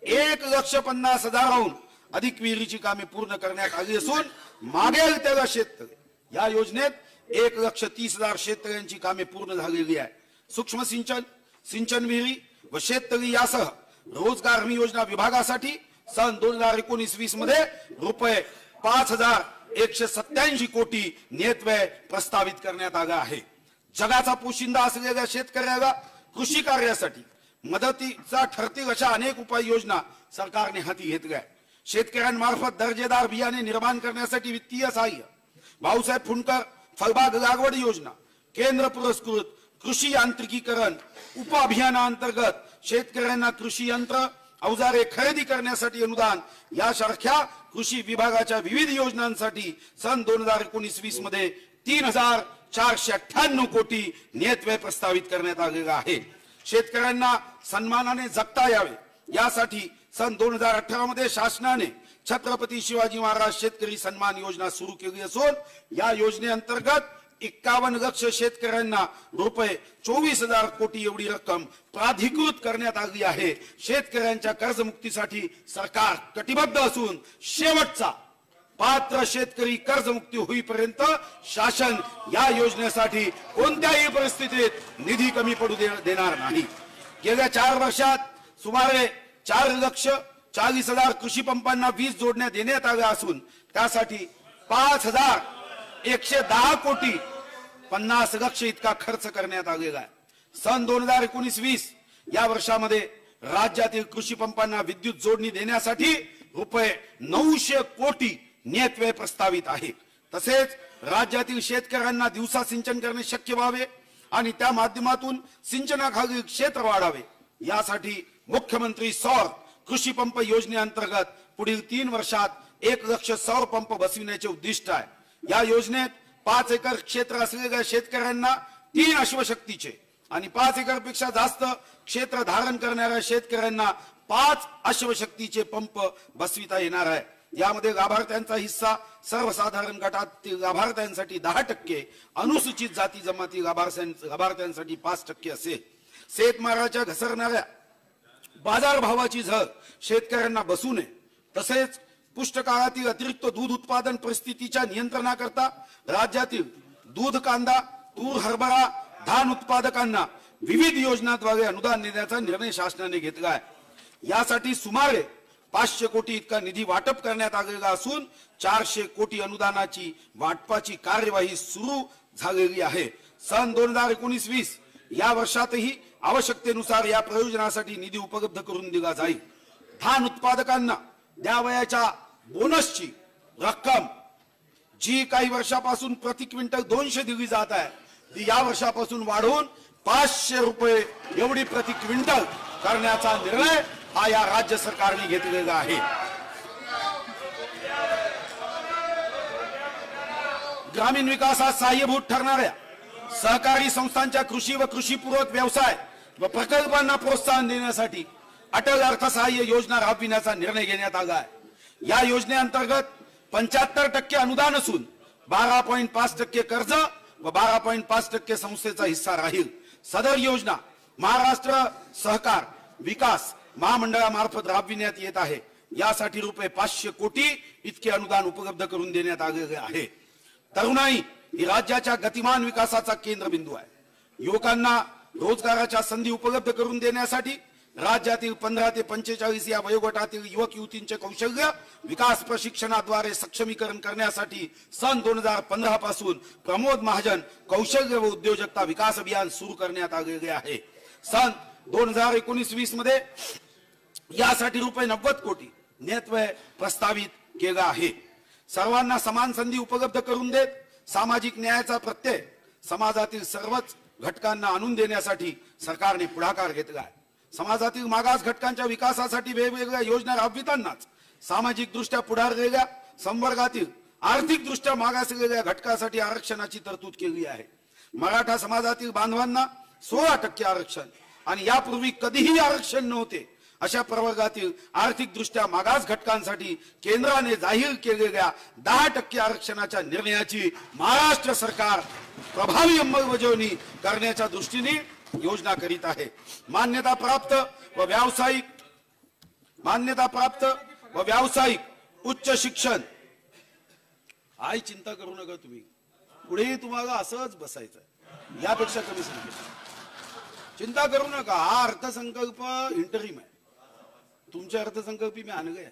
1,50,000हून अधिक विहिरीची कामे पूर्ण करण्यात आली असून मागेल त्याला शेतकरी या योजनेत 1,30,000 शेतकऱ्यांची कामे पूर्ण झालेली आहे। सूक्ष्म सिंचन, सिंचन विहिरी व शेततळी यासह रोजगार हमी योजना विभागासाठी सन 2019-20 मध्ये रुपये 5,187 कोटी नियतव्यय प्रस्तावित करण्यात आला आहे। जगाचा पोशिंदा असलेल्या शेतकऱ्याला कृषी कार्यासाठी मदतीचा ठरतील अशा अनेक उपाययोजना सरकारने हाती घेतल्या आहेत। शेतकऱ्यांमार्फत दर्जेदार बियाणे निर्माण करण्यासाठी वित्तीय सहाय्य, भाऊसाहेब फुंडकर फळबाग लागवड योजना, केंद्र पुरस्कृत कृषी यांत्रिकीकरण उपअभियानांतर्गत शेतकऱ्यांना कृषी यंत्र अवजारे खरेदी करण्यासाठी अनुदान यासारख्या कृषी विभागाच्या विविध योजनांसाठी सन 2019-20 मध्ये 3,498 कोटी नियतव्यय प्रस्तावित करण्यात आलेला आहे। शेतकऱ्यांना सन्मानाने जगता यावे यासाठी सन 2018 मध्ये शासनाने छत्रपती शिवाजी महाराज शेतकरी सन्मान योजना सुरू केली असून या योजनेअंतर्गत 51 लाख शेतकऱ्यांना रुपये 24,000 कोटी एवढी रक्कम प्राधिकृत करण्यात आली आहे। शेतकऱ्यांच्या कर्जमुक्तीसाठी सरकार कटिबद्ध असून शेवटचा पात्र शेतकरी कर्जमुक्ती होईपर्यंत शासन या योजनेसाठी कोणत्याही परिस्थितीत निधी कमी पडू देणार नाही। गेल्या 4 वर्षात सुमारे 4,40,000 कृषी पंपांना वीज जोडण्या देण्यात आल्या असून त्यासाठी 5,110 कोटी 50 लाख इतका खर्च करण्यात आलेला आहे। सन 2019-20 या वर्षामध्ये राज्यातील कृषी पंपांना विद्युत जोडणी देण्यासाठी रुपये 900 कोटी नियतव्यय प्रस्तावित आहे। तसेच राज्यातील शेतकऱ्यांना दिवसा सिंचन करणे शक्य व्हावे आणि त्या माध्यमातून सिंचनाखालील क्षेत्र वाढावे यासाठी मुख्यमंत्री सौर कृषी पंप योजनेअंतर्गत पुढील 3 वर्षात 1 लाख सौर पंप बसविण्याचे उद्दिष्ट आहे। या योजनेत 5 एकर क्षेत्र असलेल्या शेतकऱ्यांना 3 अश्वशक्तीचे आणि 5 एकरपेक्षा जास्त क्षेत्र धारण करणाऱ्या शेतकऱ्यांना 5 अश्वशक्तीचे पंप बसविता येणार आहे। यामध्ये लाभार्थ्यांचा हिस्सा सर्वसाधारण गटातील लाभार्थ्यांसाठी 10%, अनुसूचित जाती जमाती लाभार्थ्यांसाठी 5% असेल। शेतमालाच्या घसरणाऱ्या बाजारभावाची झळ शेतकऱ्यांना बसू नये तसेच पुष्टकाळातील अतिरिक्त दूध उत्पादन परिस्थितीच्या नियंत्रणाकरता राज्यातील दूध, कांदा, तूर, हरभरा, धान उत्पादकांना विविध योजनांद्वारे अनुदान देण्याचा निर्णय शासनाने घेतला आहे। यासाठी सुमारे 500 कोटी इतका निधी वाटप करण्यात आलेला असून 400 कोटी अनुदानाची वाटपाची कार्यवाही सुरू झालेली आहे। सन 2019-20 या वर्षातही आवश्यकतेनुसार या प्रयोजनासाठी निधी उपलब्ध करून दिला जाईल। धान उत्पादकांना द्यावयाच्या बोनसची रक्कम जी काही वर्षापासून प्रति क्विंटल 200 दिली जात आहे ती या वर्षापासून वाढवून 500 रुपये एवढी प्रति क्विंटल करण्याचा निर्णय हा या राज्य सरकारने घेतलेला आहे। ग्रामीण विकासात सहाय्यभूत ठरणाऱ्या सहकारी संस्थांच्या कृषी व कृषीपूरक व्यवसाय व प्रकल्पांना प्रोत्साहन देण्यासाठी अटल अर्थसहाय्य योजना राबविण्याचा निर्णय घेण्यात आला आहे। या योजनेअंतर्गत 75% अनुदान असून 12.5% कर्ज व 12.5% संस्थेचा हिस्सा राहील। सदर योजना महाराष्ट्र सहकार विकास महामंडळामार्फत राबविण्यात येत आहे। यासाठी रुपये 500 कोटी इतके अनुदान उपलब्ध करून देण्यात आलेले आहे। तरुणाई ही राज्याच्या गतिमान विकासाचा केंद्रबिंदू आहे। युवकांना रोजगाराच्या संधी उपलब्ध करून देण्यासाठी राज्यातील 15 ते 45 या वयोगटातील युवक युवतींचे कौशल्य विकास प्रशिक्षणाद्वारे सक्षमीकरण करण्यासाठी सन 2015 पासून प्रमोद महाजन कौशल्य व उद्योजकता विकास अभियान सुरू करण्यात आलेले आहे। सन 2019-20 मध्ये यासाठी रुपये 90 कोटी नियतव्यय प्रस्तावित केला आहे। सर्वांना समान संधी उपलब्ध करून देत सामाजिक न्यायाचा प्रत्यय समाजातील सर्वच घटकांना आणून देण्यासाठी सरकारने पुढाकार घेतला आहे। समाजातील मागास घटकांच्या विकासासाठी वेगवेगळ्या योजना राबवितानाच सामाजिक दृष्ट्या पुढारलेल्या संवर्गातील आर्थिक दृष्ट्या मागासलेल्या घटकासाठी आरक्षणाची तरतूद केली आहे। मराठा समाजातील बांधवांना 16% आरक्षण आणि यापूर्वी कधीही आरक्षण नव्हते अशा प्रवर्गातील आर्थिक दृष्ट्या मागास घटकांसाठी केंद्राने जाहीर केलेल्या 10% आरक्षणाच्या निर्णयाची महाराष्ट्र सरकार प्रभावी अंमलबजावणी करण्याच्या दृष्टीने योजना करीत आहे। मान्यता प्राप्त व व्यावसायिक उच्च शिक्षण आई चिंता करू नका तुम्ही पुढे तुम्हाला असंच बसायचं यापेक्षा कमी संख्या चिंता करू नका। हा अर्थसंकल्प इंटरिम आहे। तुमच्या अर्थसंकल्पी मी आणले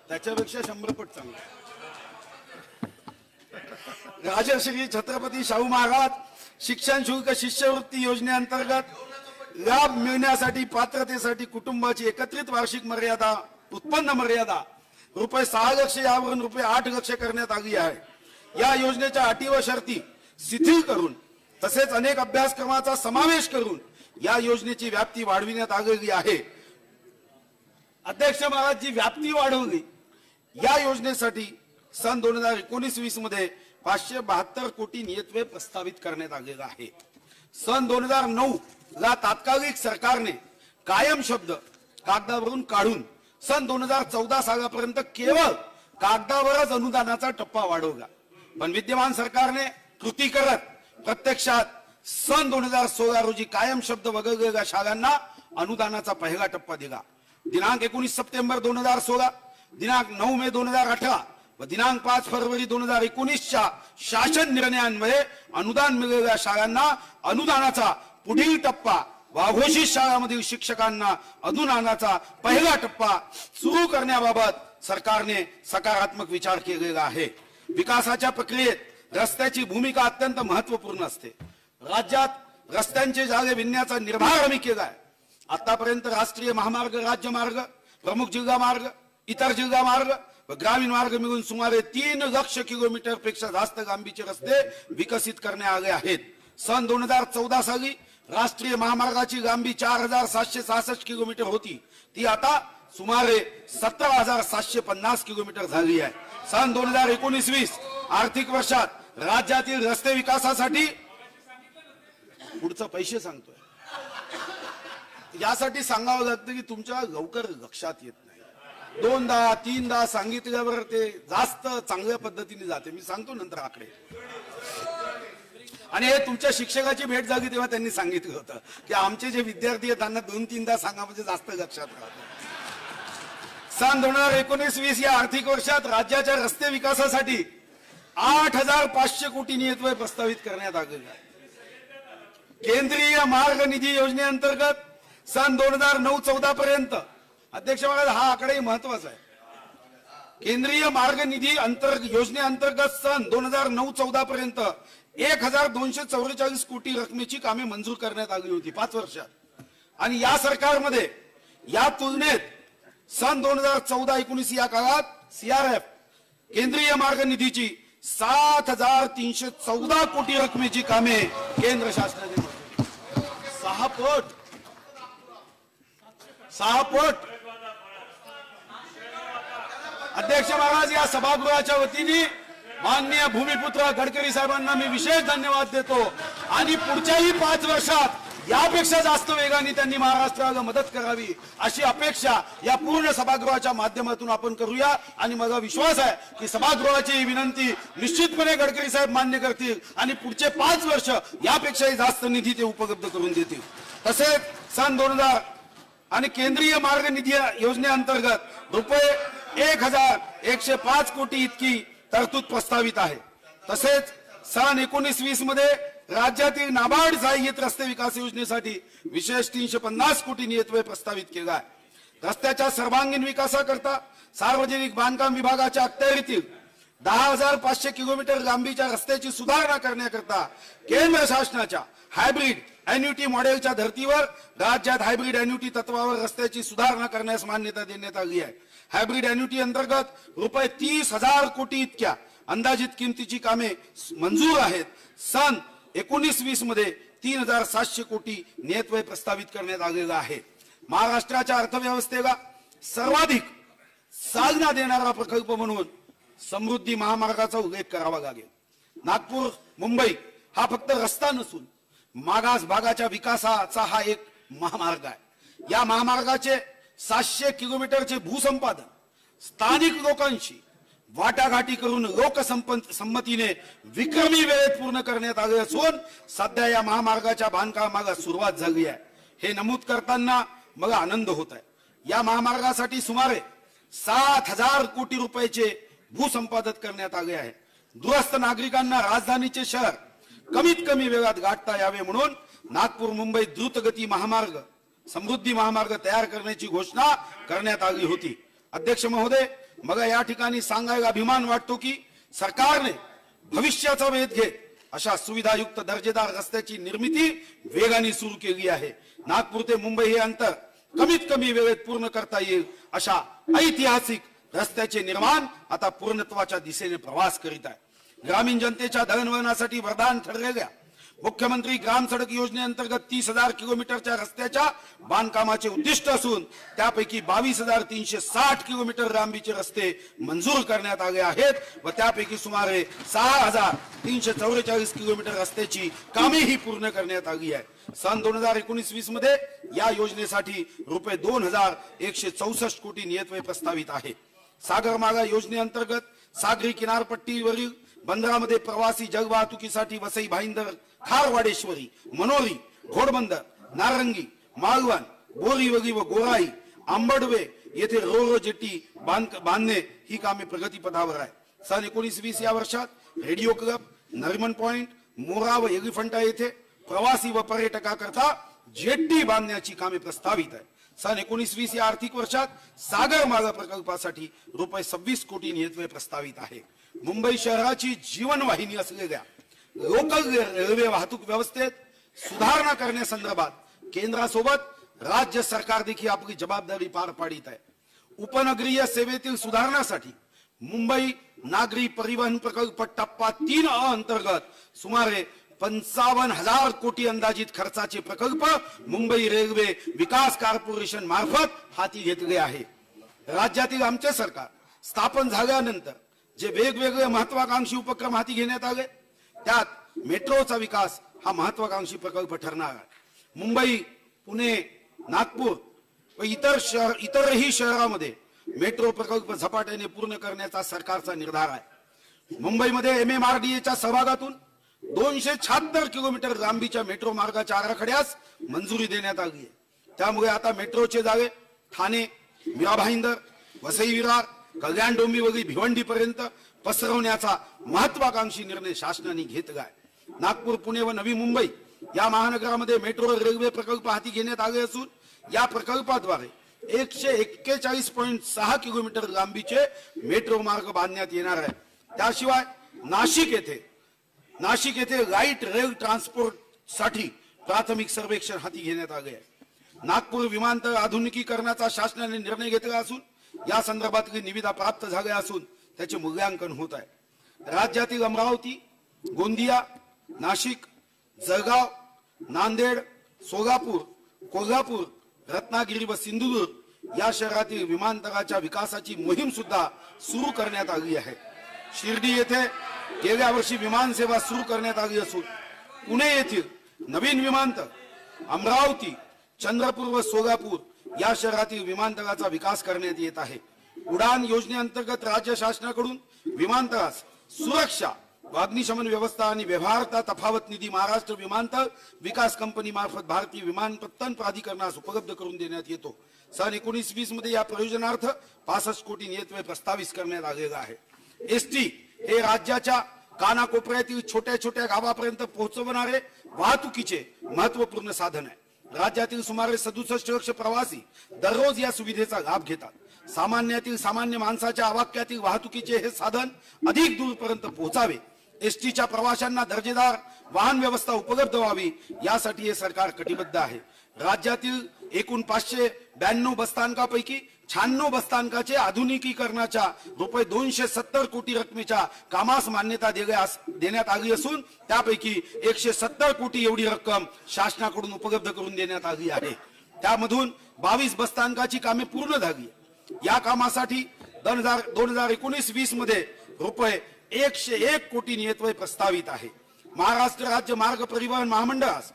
त्याच्यापेक्षा 100 पट चांगला। राजश्री छत्रपती शाहू महाराज शिक्षण शुल्क शिष्यवृत्ती योजनेअंतर्गत लाभ मिळण्यासाठी पात्रतेसाठी कुटुंबाची एकत्रित वार्षिक मर्यादा उत्पन्न मर्यादा रुपये 6 लाख यावरून रुपये 8 लाख करण्यात आली आहे। या योजनेच्या अटी व शर्ती शिथिल करून तसेच अनेक अभ्यासक्रमाचा समावेश करून या योजनेची व्याप्ती वाढविण्यात आलेली आहे। अध्यक्ष महाराज जी व्याप्ती वाढवली या योजनेसाठी सन 2019-20 मध्ये 572 कोटी नियतव्यय प्रस्तावित करण्यात आलेला आहे। सन 2009 ला तात्कालिक सरकारने कायम शब्द कागदावरून काढून सन 2014 सालापर्यंत केवळ कागदावरच अनुदानाचा टप्पा वाढवला, पण विद्यमान सरकारने कृती करत प्रत्यक्षात सन 2016 रोजी कायम शब्द वगळलेल्या शाळांना अनुदानाचा पहिला टप्पा दिला। दिनांक 19 सप्टेंबर 2016, दिनांक 9 मे 2018 व दिनांक 5 फरवरी 2019च्या शासन निर्णयान्वये अनुदान मिळालेल्या शाळांना अनुदानाचा पुढील टप्पा व अघोषित शाळांमधील शिक्षकांना अनुदानाचा पहिला टप्पा सुरू करण्याबाबत सरकारने सकारात्मक विचार केलेला आहे। विकासाच्या प्रक्रियेत रस्त्याची भूमिका अत्यंत महत्त्वपूर्ण असते। राज्यात रस्त्यांचे जाळे विणण्याचा निर्धार आम्ही केला आहे। आतापर्यंत राष्ट्रीय महामार्ग, राज्य मार्ग, प्रमुख जिल्हा मार्ग, इतर जिल्हा मार्ग व ग्रामीण मार्ग मिळून सुमारे 3 लाख किलोमीटर पेक्षा जास्त लांबीचे रस्ते विकसित करण्यात आले आहेत. सन 2014 साली राष्ट्रीय महामार्गाची लांबी 4766 किलोमीटर होती, ती आता सुमारे 17,750 किलोमीटर झाली आहे. सन 2019-20 आर्थिक वर्षात राज्यातील रस्ते विकासासाठी पुढचं पैसे सांगतोय, यासाठी सांगावं लागतं की तुमच्या लवकर लक्षात येत नाही. 2दा 3दा सांगितल्यावर ते जास्त चांगल्या पद्धतीने जाते. मी सांगतो नंतर आकडे. आणि हे तुमच्या शिक्षकाची भेट झाली तेव्हा त्यांनी सांगितलं होतं की आमचे जे विद्यार्थी आहेत त्यांना 2-3दा सांगा म्हणजे जास्त लक्षात राहतं. सन 2019-20 या आर्थिक वर्षात राज्याच्या रस्ते विकासासाठी 8,500 कोटी नियतव्यय प्रस्तावित करण्यात आलेले आहे. केंद्रीय मार्ग निधी योजनेअंतर्गत सन 2009-14 पर्यंत, अध्यक्ष महाराज हा आकडाही महत्वाचा आहे, केंद्रीय मार्ग निधी योजनेअंतर्गत सन 2009-14 पर्यंत 1,244 कोटी रकमेची कामे मंजूर करण्यात आली होती 5 वर्षात. आणि या सरकारमध्ये या तुलनेत सन 2014-19 या काळात CRF केंद्रीय मार्ग निधीची 7,314 कोटी रकमेची कामे केंद्र शासनाने 6 पट. अध्यक्ष महाराज, या सभागृहाच्या वतीने माननीय भूमिपुत्र गडकरी साहेबांना मी विशेष धन्यवाद देतो. आणि पुढच्याही 5 वर्षात यापेक्षा जास्त वेगाने त्यांनी महाराष्ट्राला मदत करावी अशी अपेक्षा या पूर्ण सभागृहाच्या माध्यमातून आपण करूया. आणि मला विश्वास आहे की सभागृहाची ही विनंती निश्चितपणे गडकरी साहेब मान्य करतील आणि पुढचे 5 वर्ष यापेक्षाही जास्त निधी ते उपलब्ध करून देतील. तसेच सन 2000 आणि केंद्रीय मार्ग निधी योजनेअंतर्गत रुपये 1,105 कोटी इतकी तरतूद प्रस्तावित आहे. तसेच सन 19-20 मध्ये राज्यातील नाबार्ड सहाय्यित रस्ते विकास योजनेसाठी विशेष 350 कोटी नियतव्यय प्रस्तावित केला आहे. रस्त्याच्या सर्वांगीण विकासाकरता सार्वजनिक बांधकाम विभागाच्या अखत्यारीतील 10,500 किलोमीटर लांबीच्या रस्त्याची सुधारणा करण्याकरता केंद्र शासनाच्या हायब्रिड एन्युटी मॉडेलच्या धर्तीवर राज्यात हायब्रिड एन्युटी तत्वावर रस्त्याची सुधारणा करण्यास मान्यता देण्यात आली आहे. हायब्रिड एन्युटी अंतर्गत रुपये 30,000 कोटी इतक्या अंदाजित किमतीची कामे मंजूर आहेत. सन 19-20 मध्ये 3,700 कोटी नियतव्यय प्रस्तावित करण्यात आलेला आहे. महाराष्ट्राच्या अर्थव्यवस्थेला सर्वाधिक चालना देणारा प्रकल्प म्हणून समृद्धी महामार्गाचा उल्लेख करावा लागेल. नागपूर मुंबई हा फक्त रस्ता नसून मागास भागाच्या विकासाचा हा एक महामार्ग आहे. या महामार्गाचे 700 किलोमीटरचे भूसंपादन स्थानिक लोकांशी वाटाघाटी करून लोकसंमतीने विक्रमी वेळेत पूर्ण करण्यात आले असून सध्या या महामार्गाच्या बांधकामाला सुरुवात झाली आहे. हे नमूद करताना मला आनंद होत आहे. या महामार्गासाठी सुमारे 7,000 कोटी रुपयाचे भूसंपादन करण्यात आले आहे. दूरस्थ नागरिकांना राजधानीचे शहर कमीत कमी वेगात गाठता यावे म्हणून नागपूर मुंबई द्रुतगती महामार्ग समृद्धी महामार्ग तयार करण्याची घोषणा करण्यात आली होती. अध्यक्ष महोदय, मला या ठिकाणी सांगायला अभिमान वाटतो की सरकारने भविष्याचा वेध घेत अशा सुविधायुक्त दर्जेदार रस्त्याची निर्मिती वेगाने सुरू केली आहे. नागपूर ते मुंबई हे अंतर कमीत कमी वेळेत पूर्ण करता येईल अशा ऐतिहासिक रस्त्याचे निर्माण आता पूर्णत्वाच्या दिशेने प्रवास करीत आहे. ग्रामीण जनतेच्या दळणवळणासाठी वरदान ठरलेल्या मुख्यमंत्री ग्राम सडक योजनेअंतर्गत 30,000 किलोमीटरच्या रस्त्याच्या बांधकामाचे उद्दिष्ट असून त्यापैकी 22,360 किलोमीटर लांबीचे रस्ते मंजूर करण्यात आले आहेत व त्यापैकी सुमारे 6,344 किलोमीटर रस्त्याची कामेही पूर्ण करण्यात आली आहे. सन 2019-20 मध्ये या योजनेसाठी रुपये 2,164 कोटी नियतव्यय प्रस्तावित आहे. सागरमाला योजनेअंतर्गत सागरी किनारपट्टीवरील बंदरामध्ये प्रवासी जलवाहतुकीसाठी वसई भाईंदर खारवाडेश्वरी मनोरी घोडबंदर नारंगी मालवण बोरीवली व गोराई आंबडवे येथे रो जेटी बांधणे ही कामे प्रगतीपथावर आहे. सन 19-20 या वर्षात रेडिओ क्लब नरिमन पॉइंट मोरा व एलिफंटा येथे प्रवासी व पर्यटकाकरता जेट्टी बांधण्याची कामे प्रस्तावित आहे. सन 19-20 या आर्थिक वर्षात सागरमाला प्रकल्पासाठी रुपये 26 कोटी नियतव्यय प्रस्तावित आहे. मुंबई शहराची जीवनवाहिनी असलेल्या लोकल रेल्वे वाहतूक व्यवस्थेत सुधारणा करण्यासंदर्भात केंद्रासोबत राज्य सरकार देखील आपली जबाबदारी पार पाडित आहे. उपनगरीय सेवेतील सुधारणासाठी मुंबई नागरी परिवहन प्रकल्प टप्पा 3 अंतर्गत सुमारे 55,000 कोटी अंदाजित खर्चाचे प्रकल्प मुंबई रेल्वे विकास कॉर्पोरेशन मार्फत हाती घेतले आहे. राज्यातील आमचे सरकार स्थापन झाल्यानंतर जे वेगवेगळे महत्वाकांक्षी उपक्रम हाती घेण्यात आले त्यात मेट्रोचा विकास हा महत्वाकांक्षी प्रकल्प ठरणार आहे. मुंबई, पुणे, नागपूर व इतरही शहरांमध्ये मेट्रो प्रकल्प झपाट्याने पूर्ण करण्याचा सरकारचा निर्धार आहे. मुंबईमध्ये MMRDAच्या सहभागातून 276 किलोमीटर लांबीच्या मेट्रो मार्गाच्या आराखड्यास मंजुरी देण्यात आली आहे. त्यामुळे आता मेट्रोचे जाळे ठाणे, मीरा भाईंदर, वसई विरार, कल्याण डोंबिवली, भिवंडी पर्यंत पसरवण्याचा महत्वाकांक्षी निर्णय शासनाने घेतला आहे. नागपूर, पुणे व नवी मुंबई या महानगरामध्ये मेट्रो रेल्वे प्रकल्प हाती घेण्यात आले असून या प्रकल्पाद्वारे 141.6 किलोमीटर लांबीचे मेट्रो मार्ग बांधण्यात येणार आहे. त्याशिवाय नाशिक येथे लाईट रेल ट्रान्सपोर्ट साठी प्राथमिक सर्वेक्षण हाती घेण्यात आले आहे. नागपूर विमानतळ आधुनिकीकरणाचा शासनाने निर्णय घेतला असून या संदर्भातली निविदा प्राप्त झाल्या असून त्याचे मूल्यांकन होत आहे. राज्यातील अमरावती, गोंदिया, नाशिक, जळगाव, नांदेड, सोलापूर, कोल्हापूर, रत्नागिरी व सिंधुदुर्ग या शहरातील विमानतळाच्या विकासाची मोहीम सुद्धा सुरू करण्यात आली आहे. शिर्डी येथे गेल्या वर्षी विमान सेवा सुरू करण्यात आली असून पुणे येथील नवीन विमानतळ, अमरावती, चंद्रपूर व सोलापूर या शहरातील विमानतळाचा विकास करण्यात येत आहे. उडान योजनेअंतर्गत राज्य शासनाकडून विमानतळास सुरक्षा, अग्निशमन व्यवस्था आणि व्यवहारता तफावत निधी महाराष्ट्र विमानतळ विकास कंपनी मार्फत भारतीय विमानपत्तन प्राधिकरणास उपलब्ध करून देण्यात येतो. सन 19-20 मध्ये या प्रयोजनार्थ 65 कोटी नियतव्यय प्रस्तावित करण्यात आलेला आहे. एसटी हे राज्याच्या कानाकोपऱ्यातील छोट्या छोट्या गावापर्यंत पोहोचवणारे वाहतुकीचे महत्वपूर्ण साधन आहे. राज्यातील सुमारे 67 लक्ष प्रवासी दररोज या सुविधेचा लाभ घेतात. सामान्यातील सामान्य माणसाच्या आवाक्यातील वाहतुकीचे हे साधन अधिक दूरपर्यंत पोहोचावे, एसटीच्या प्रवाशांना दर्जेदार वाहन व्यवस्था उपलब्ध व्हावी यासाठी हे सरकार कटिबद्ध आहे. राज्यातील एकूण 592 बसस्थानकापैकी 96 बसस्थानकाचे आधुनिकीकरणाच्या रुपये 270 कोटी रकमेच्या कामास मान्यता देण्यात आली असून त्यापैकी 170 कोटी एवढी रक्कम शासनाकडून उपलब्ध करून देण्यात आली आहे. त्यामधून 22 बसस्थानकाची कामे पूर्ण झाली. या कामासाठी 2019-20 मध्ये रुपये 101 कोटी नियतव्यय प्रस्तावित आहे. महाराष्ट्र राज्य मार्ग परिवहन महामंडळास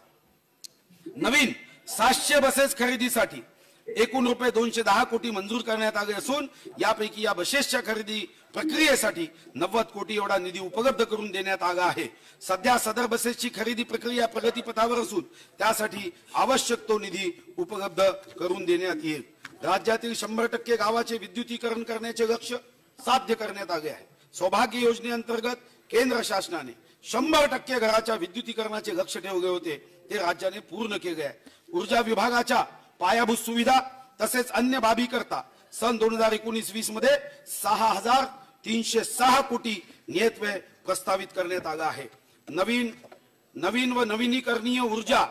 नवीन 700 बसेस खरेदीसाठी एकूण रुपये 210 कोटी मंजूर करण्यात आले असून यापैकी या बसेसच्या खरेदी प्रक्रियेसाठी 90 कोटी एवढा निधी उपलब्ध करून देण्यात आला आहे. सध्या सदर बसेसची खरेदी प्रक्रिया प्रगतीपथावर असून त्यासाठी आवश्यक तो निधी उपलब्ध करून देण्यात येईल. राज्यातील 100% गावाचे विद्युतीकरण करण्याचे लक्ष्य साध्य करण्यात आले आहे. सौभाग्य योजनेअंतर्गत केंद्र शासनाने 100% घराच्या विद्युतीकरणाचे लक्ष्य ठेवले होते ते राज्याने पूर्ण केले आहे. ऊर्जा विभागाच्या पायाभूत सुविधा तसेच अन्य बाबी करता सन 2019-20 मध्ये 6,306 कोटी नियतव्यय प्रस्तावित करण्यात आला आहे. नवीन व नवीनीकरणीय ऊर्जा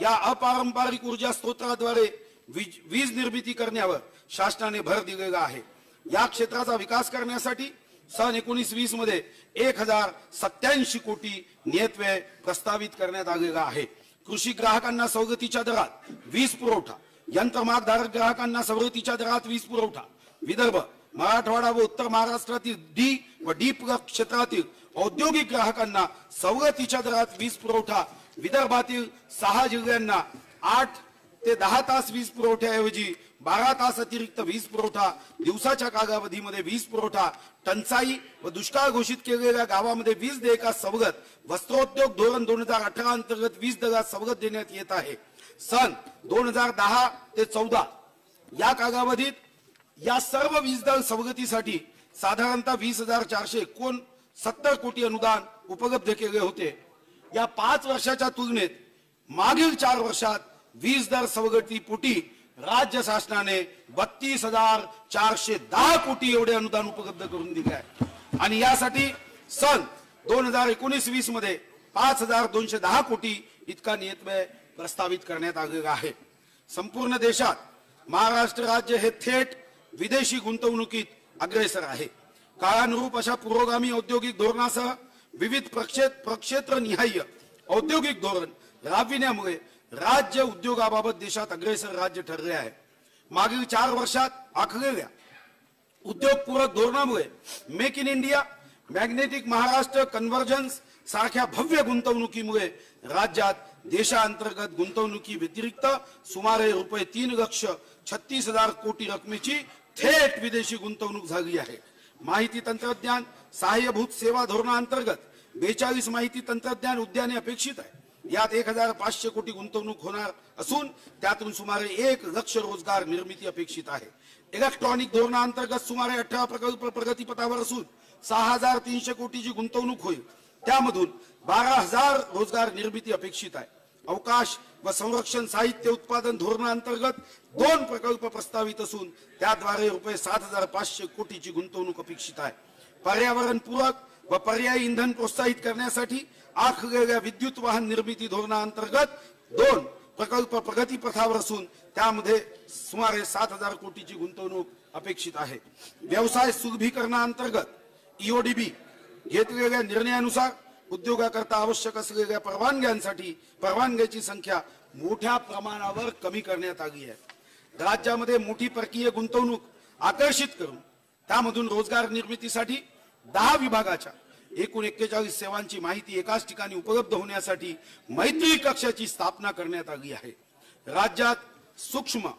या अपारंपरिक ऊर्जा स्त्रोताद्वारे वीज निर्मिती करण्यावर शासनाने भर दिलेला आहे. या क्षेत्राचा विकास करण्यासाठी सन 19-20 मध्ये 1,087 कोटी नियतव्यय प्रस्तावित करण्यात आलेला आहे. कृषी ग्राहकांना सवलतीच्या दरात वीज पुरवठा, यंत्रमागधारक ग्राहकांना सवलतीच्या दरात वीज पुरवठा, विदर्भ, मराठवाडा व उत्तर महाराष्ट्रातील डी व डी प्लस क्षेत्रातील औद्योगिक ग्राहकांना सवलतीच्या दरात वीज पुरवठा, विदर्भातील 6 जिल्ह्यांना 8 ते 10 तास वीज पुरवठ्याऐवजी 12 तास अतिरिक्त वीज पुरवठा, दिवसाच्या कालावधीमध्ये वीज पुरवठा, टंचाई व दुष्काळ घोषित केलेल्या गावामध्ये वीज देयकात सवलत, वस्त्रोद्योग धोरण 2018 अंतर्गत वीज दरात सवलत देण्यात येत आहे. सन 2010 ते 14 या कालावधीत या सर्व वीज दर सवलतीसाठी साधारणतः 20,469 कोटी अनुदान उपलब्ध केले होते. या 5 वर्षाच्या तुलनेत मागील 4 वर्षात वीज दर सवलतीपोटी राज्य शासनाने 32,410 कोटी एवढे अनुदान उपलब्ध करून दिले आहे. आणि यासाठी सन 2019-20 मध्ये 5,210 कोटी इतका नियतव्यय प्रस्तावित करण्यात आलेला आहे. संपूर्ण देशात महाराष्ट्र राज्य हे थेट विदेशी गुंतवणुकीत अग्रेसर आहे। काळानुरूप अशा पुरोगामी औद्योगिक धोरणासह विविध प्रक्षेत्रनिहाय औद्योगिक धोरण राबविण्यामुळे राज्य उद्योगाबाबत देशात अग्रेसर राज्य ठरले आहे। मागील 4 वर्षात आखलेल्या उद्योगपूरक धोरणामुळे make in India, magnetic Maharashtra, convergence सारख्या भव्य गुंतवणुकीमुळे राज्यात देशांतर्गत गुंतवणुकी व्यतिरिक्त सुमारे रुपये 3,36,000 कोटी रकमेची थेट विदेशी गुंतवणूक झाली आहे। माहिती तंत्रज्ञान सहाय्यभूत सेवा धोरणांतर्गत 42 माहिती तंत्रज्ञान उद्याने अपेक्षित आहे। यात 1,500 कोटी गुंतवणूक होणार असून त्यातून सुमारे 1 लाख रोजगार निर्मिती अपेक्षित आहे। इलेक्ट्रॉनिक धोरणांतर्गत सुमारे 18 प्रकल्प प्रगतीपथावर असून 6,300 कोटीची गुंतवणूक होईल। त्यामधून 12,000 रोजगार निर्मिती अपेक्षित आहे। अवकाश व संरक्षण साहित्य उत्पादन धोरणांतर्गत 2 प्रकल्प प्रस्तावित असून त्याद्वारे रुपये 7,500 कोटीची गुंतवणूक अपेक्षित आहे। पर्यावरण पूरक व पर्यायी इंधन प्रोत्साहित करण्यासाठी आखलेल्या विद्युत वाहन निर्मिती धोरणांतर्गत 2 प्रकल्प प्रगतीपथावर असून त्यामध्ये सुमारे 7,000 कोटीची गुंतवणूक अपेक्षित आहे। व्यवसाय सुलभीकरणांतर्गत ईओडीबी घेतलेल्या निर्णयानुसार उद्योगाकरता आवश्यक असलेल्या परवानग्याची संख्या मोठ्या प्रमाणावर कमी करण्यात आली आहे। राज्यामध्ये मोठी परकीय गुंतवणूक आकर्षित करून त्यामधून रोजगार निर्मितीसाठी 10 विभागाच्या एकूण 41 सेवांची माहिती एकाच ठिकाणी उपलब्ध होण्यासाठी मैत्री कक्षाची स्थापना करण्यात आली आहे। राज्यात सूक्ष्म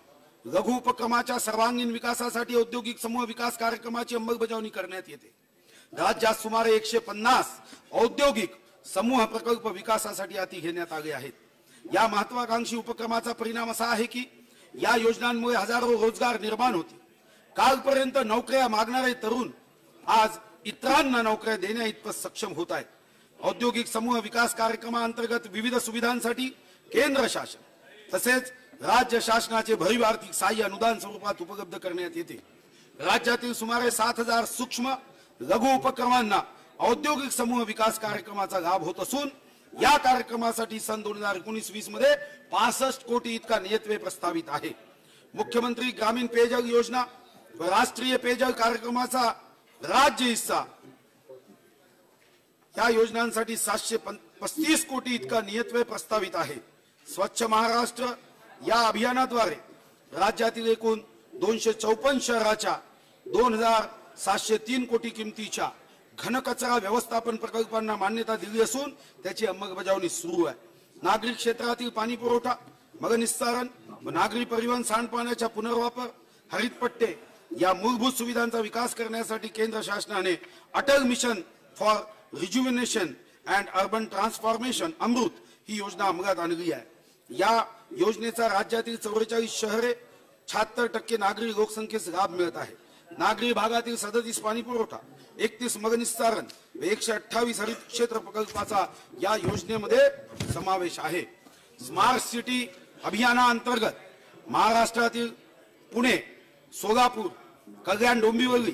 लघु उपक्रमाच्या सर्वांगीण विकासासाठी औद्योगिक समूह विकास कार्यक्रमाची अंमलबजावणी करण्यात येते। राज्यात सुमारे 150 औद्योगिक समूह प्रकल्प विकासासाठी हाती घेण्यात आले आहेत। या महत्वाकांक्षी उपक्रमाचा परिणाम असा आहे की या योजनांमुळे हजारो रोजगार निर्माण होतील। कालपर्यंत नोकऱ्या मागणारे तरुण आज इतरांना नोकऱ्या देण्याइतपत सक्षम होत आहेत। औद्योगिक समूह विकास कार्यक्रमांतर्गत विविध सुविधांसाठी केंद्र शासन तसेच राज्य शासनाचे भरीव आर्थिक सहाय्य अनुदान स्वरूपात उपलब्ध करण्यात येते। राज्यातील सुमारे 7,000 सूक्ष्म लघु उपक्रमांना औद्योगिक समूह विकास कार्यक्रमाचा लाभ होत असून या कार्यक्रमासाठी सन 2019-20 मध्ये 65 कोटी इतका नियतव्यय प्रस्तावित आहे। मुख्यमंत्री ग्रामीण पेयजल योजना व राष्ट्रीय पेयजल कार्यक्रमाचा राज्य हिस्सा या योजनांसाठी 735 कोटी इतका नियतव्यय प्रस्तावित आहे। स्वच्छ महाराष्ट्र या अभियानाद्वारे राज्यातील एकूण 254 शहराच्या 2,703 कोटी किमतीच्या घनकचरा व्यवस्थापन प्रकल्पांना मान्यता दिली असून त्याची अंमलबजावणी सुरू आहे। नागरी क्षेत्रातील पाणी पुरवठा, मलनिस्सारण व नागरी परिवहन, सांडपाण्याचा पुनर्वापर, हरित पट्टे या मूलभूत सुविधांचा विकास करण्यासाठी केंद्र शासनाने Atal mission for rejuvenation and urban transformation Amrut ही योजना अंमलात आणली आहे। या योजनेचा राज्यातील 44 शहरे 76% नागरी लोकसंख्येस लाभ मिळत आहे। नागरी भागातील 37 पाणी पुरवठा, 31 मलनिस्सारण व 128 हरित क्षेत्र प्रकल्पाचा या योजनेमध्ये समावेश आहे। स्मार्ट सिटी अभियानाअंतर्गत महाराष्ट्रातील पुणे, सोलापूर, कल्याण, डोंबिवली,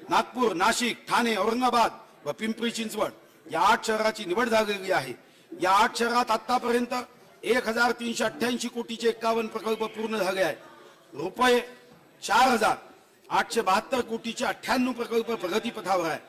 नागपूर, नाशिक, ठाणे, औरंगाबाद व पिंपरी चिंचवड या 8 शहराची निवड झालेली आहे। या 8 शहरात आतापर्यंत 1,388 कोटीचे 51 प्रकल्प पूर्ण झाले आहेत। रुपये 4,872 कोटीचे 98 प्रकल्प प्रगतीपथावर आहे।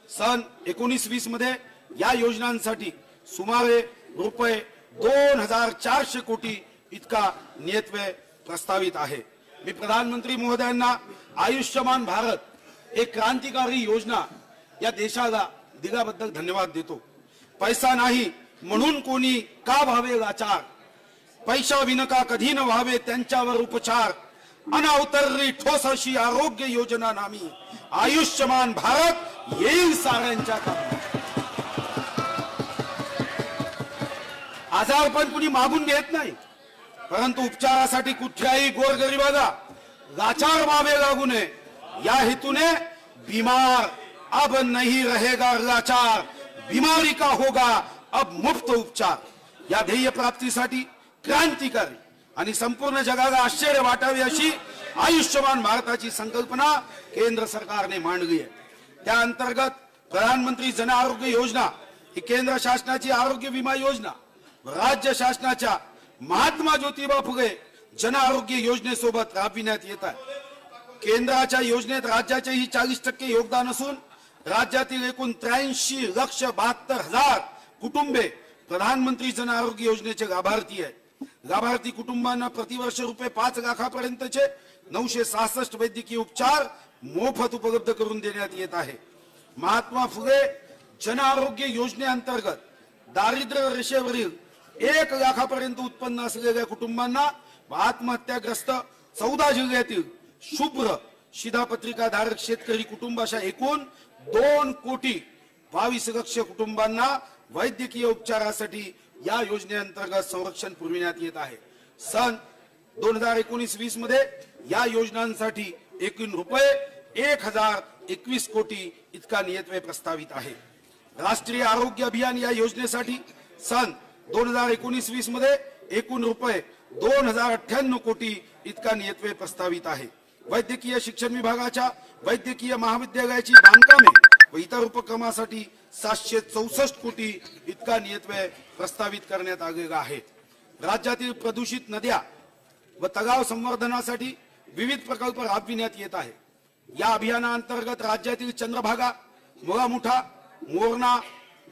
सन 19-20 मध्ये या योजनांसाठी सुमारे रुपये 2,400 कोटी इतका नियतव्यय प्रस्तावित आहे। मी प्रधानमंत्री महोदयांना आयुष्यमान भारत एक क्रांतिकारी योजना या देशाला दिल्याबद्दल धन्यवाद देतो। पैसा नाही म्हणून कोणी का व्हावे लाचार, पैसा विनका कधी न व्हावे त्यांच्यावर उपचार, अनावतरली ठोस अशी आरोग्य योजना नामी आयुष्यमान भारत येईल साऱ्यांच्या कामी। आजारपण कुणी मागून घेत नाही, परंतु उपचारासाठी कुठल्याही गोरगरिबाला लाचार व्हावे लागू नये या हेतूने बीमार अब नहीं रहेगा लाचार, बीमारी का होगा अब मुफ्त उपचार या ध्येय प्राप्तीसाठी क्रांतिकारी आणि संपूर्ण जगाला आश्चर्य वाटावे अशी आयुष्यमान भारताची संकल्पना केंद्र सरकारने मांडली आहे। त्या अंतर्गत प्रधानमंत्री जन आरोग्य योजना ही केंद्र शासनाची आरोग्य विमा योजना, राज्य शासनाच्या महात्मा ज्योतिबा फुले जन आरोग्य योजनेसोबत राबविण्यात येत आहे। केंद्राच्या योजनेत राज्याचेही 40% योगदान असून राज्यातील एकूण 83,72,000 कुटुंबे प्रधानमंत्री जन आरोग्य योजनेचे लाभार्थी आहेत। लाभार्थी कुटुंबांना प्रतिवर्ष रुपये 5 लाखापर्यंतचे 966 वैद्यकीय उपचार मोफत उपलब्ध करून देण्यात येत आहे। महात्मा फुले जन आरोग्य योजनेअंतर्गत दारिद्र्य रेषेवरील 1 लाखापर्यंत उत्पन्न असलेल्या कुटुंबांना आत्महत्याग्रस्त 14 जिल्ह्यातील शुभ्र शिधापत्रिकाधारक शेतकरी कुटुंबाच्या एकूण 2,22,00,000 कुटुंबांना वैद्यकीय उपचारासाठी या योजनेअंतर्गत संरक्षण पुरविण्यात येत आहे। सन 2019-20 मध्ये या योजनांसाठी एकूण रुपये 1,021 कोटी इतका नियतव्यय प्रस्तावित आहे। राष्ट्रीय आरोग्य अभियान या योजनेसाठी सन 2019-20 मध्ये एकूण रुपये 2,098 कोटी इतका नियतव्यय प्रस्तावित आहे। वैद्यकीय शिक्षण विभागाच्या वैद्यकीय महाविद्यालयाची बांधकामे व इतर उपक्रमासाठी 764 कोटी इतका नियतव्यय प्रस्तावित करण्यात आलेला आहे। राज्यातील प्रदूषित नद्या व तलाव संवर्धनासाठी विविध प्रकल्प राबविण्यात येत आहे। या अभियानाअंतर्गत राज्यातील चंद्रभागा, मुळामुठा, मोरणा,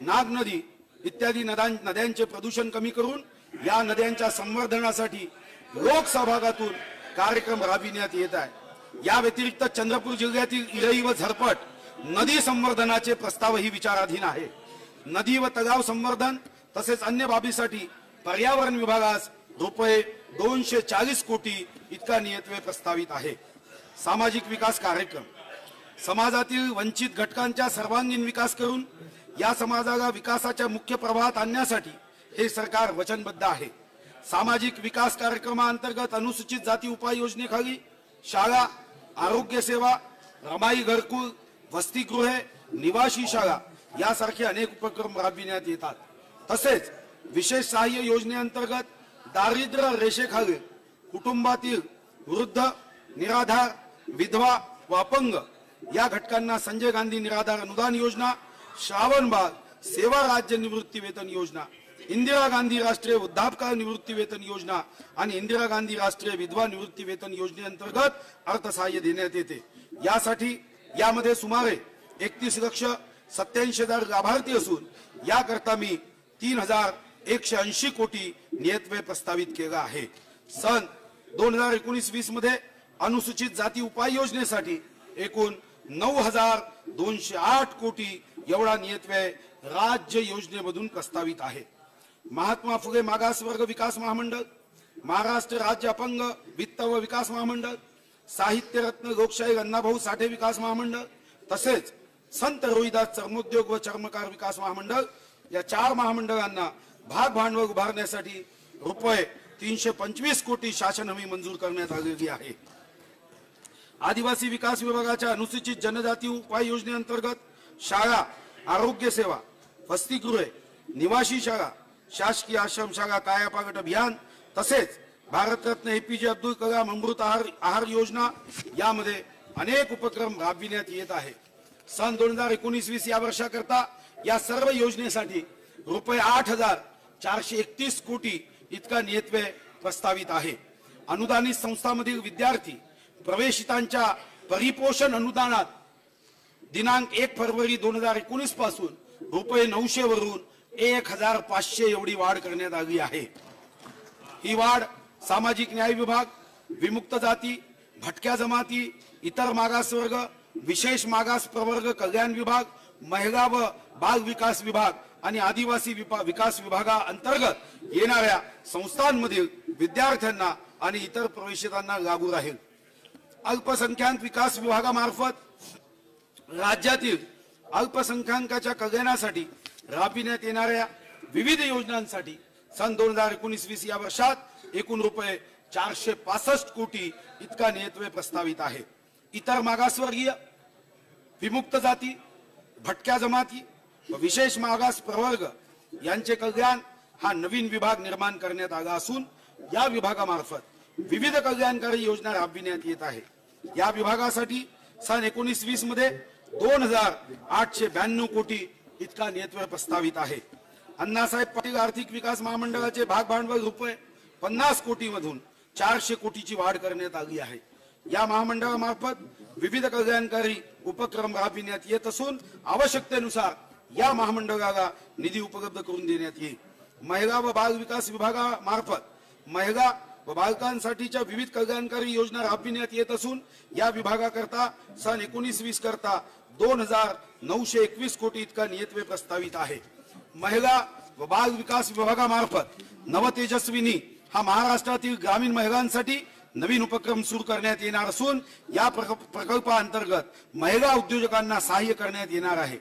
नाग नदी इत्यादी नद्यांचे प्रदूषण कमी करून या नद्यांच्या संवर्धनासाठी लोकसहभागातून कार्यक्रम राबविण्यात येत आहे। या व्यतिरिक्त चंद्रपूर जिल्ह्यातील इरई व झरपट नदी संवर्धनाचे प्रस्तावही विचाराधीन आहे। नदी व तलाव संवर्धन तसेच अन्य बाबीसाठी पर्यावरण विभागास रुपये 240 कोटी इतका नियतव्यय प्रस्तावित आहे। सामाजिक विकास कार्यक्रम समाजातील वंचित घटकांचा सर्वांगीण विकास करून या समाजाला विकासाच्या मुख्य प्रवाहात आणण्यासाठी हे सरकार वचनबद्ध आहे। सामाजिक विकास कार्यक्रमाअंतर्गत अनुसूचित जाती उपाय योजनेखाली शाळा, आरोग्य सेवा, रमाई घरकुल, वसतिगृहे, निवासी शाळा यासारखे अनेक उपक्रम राबविण्यात येतात। तसेच विशेष सहाय्य योजनेअंतर्गत दारिद्र्य रेषेखाली कुटुंबातील वृद्ध, निराधार, विधवा व अपंग या घटकांना संजय गांधी निराधार अनुदान योजना, श्रावणबाग सेवा राज्य निवृत्ती वेतन योजना, इंदिरा गांधी राष्ट्रीय वृद्धापकाळ निवृत्ती वेतन योजना आणि इंदिरा गांधी राष्ट्रीय विधवा निवृत्ती वेतन योजनेअंतर्गत अर्थसहाय्य देण्यात येते। यासाठी यामध्ये सुमारे 31,87,000 लाभार्थी असून याकरता मी 3,180 कोटी नियतव्यय प्रस्तावित केला आहे। सन 2019-20 मध्ये अनुसूचित जाती उपाय योजनेसाठी एकूण 9,208 कोटी एवढा नियतव्यय राज्य योजनेमधून प्रस्तावित आहे। महात्मा फुले मागासवर्ग विकास महामंडळ, महाराष्ट्र राज्य अपंग वित्त व विकास महामंडळ, साहित्य रत्न लोकशाही अण्णाभाऊ साठे विकास महामंडळ तसेच संत रोहिदास चर्मोद्योग व चर्मकार विकास महामंडळ या 4 महामंडळांना भाग भांडवल उभारण्यासाठी रुपये 325 कोटी शासन हमी मंजूर करण्यात आलेली आहे। आदिवासी विकास विभागाच्या अनुसूचित जनजाती उपाय योजनेअंतर्गत शाळा, आरोग्य सेवा, वसतिगृहे, निवासी शाळा, शासकीय आश्रमशाळा कायापालट अभियान तसेच भारतरत्न APJ अब्दुल कलाम अमृत आहार योजना यामध्ये अनेक उपक्रम राबविण्यात येत आहे। सन 2019-20 या वर्षाकरता या सर्व योजनेसाठी रुपये 8,431 कोटी इतका नियतव्यय प्रस्तावित आहे। अनुदानित संस्थांमधील विद्यार्थी प्रवेशितांच्या परिपोषण अनुदानात दिनांक 1 फरवरी 2019 पासून रुपये 900 वरून 1,500 एवढी वाढ करण्यात आली आहे। ही वाढ सामाजिक न्याय विभाग, विमुक्त जाती, भटक्या जमाती, इतर मागासवर्ग, विशेष मागास प्रवर्ग कल्याण विभाग, महिला व बाल विकास विभाग आणि आदिवासी विकास विभागाअंतर्गत येणाऱ्या संस्थांमधील विद्यार्थ्यांना आणि इतर प्रवेशितांना लागू राहील। अल्पसंख्याक विकास विभागामार्फत राज्यातील अल्पसंख्याकांच्या कल्याणासाठी राबविण्यात येणाऱ्या विविध योजनांसाठी सन 2019-20 या वर्षात एकूण रुपये 465 कोटी इतका नियतव्यय प्रस्तावित आहे। इतर मागासवर्गीय, विमुक्त जाती, भटक्या जमाती व विशेष मागास प्रवर्ग यांचे कल्याण हा नवीन विभाग निर्माण करण्यात आला असून या विभागामार्फत विविध कल्याणकारी योजना राबविण्यात येत आहे। या विभागासाठी सन 19-20 मध्ये 2,892 कोटी इतका नियतव्यय प्रस्तावित आहे। अण्णासाहेब पाटील आर्थिक विकास महामंडळाचे भाग भांडवल रुपये 50 कोटी मधून 400 कोटीची वाढ करण्यात आली आहे। या महामंडळामार्फत विविध कल्याणकारी उपक्रम राबविण्यात येत असून आवश्यकतेनुसार या महामंडळाला निधी उपलब्ध करून देण्यात येईल। महिला व बाल विकास विभागामार्फत महिला व बालकांसाठीच्या विविध कल्याणकारी योजना राबविण्यात येत असून या विभागाकरता सन 19-20 करता 2921 कोटी इतका नियतव्यय प्रस्तावित आहे। महिला व बाल विकास विभागामार्फत नवतेजस्विनी हा महाराष्ट्रातील ग्रामीण महिलांसाठी नवीन उपक्रम सुरू करण्यात येणार असून या प्रकल्पाअंतर्गत महिला उद्योजकांना सहाय्य करण्यात येणार आहे।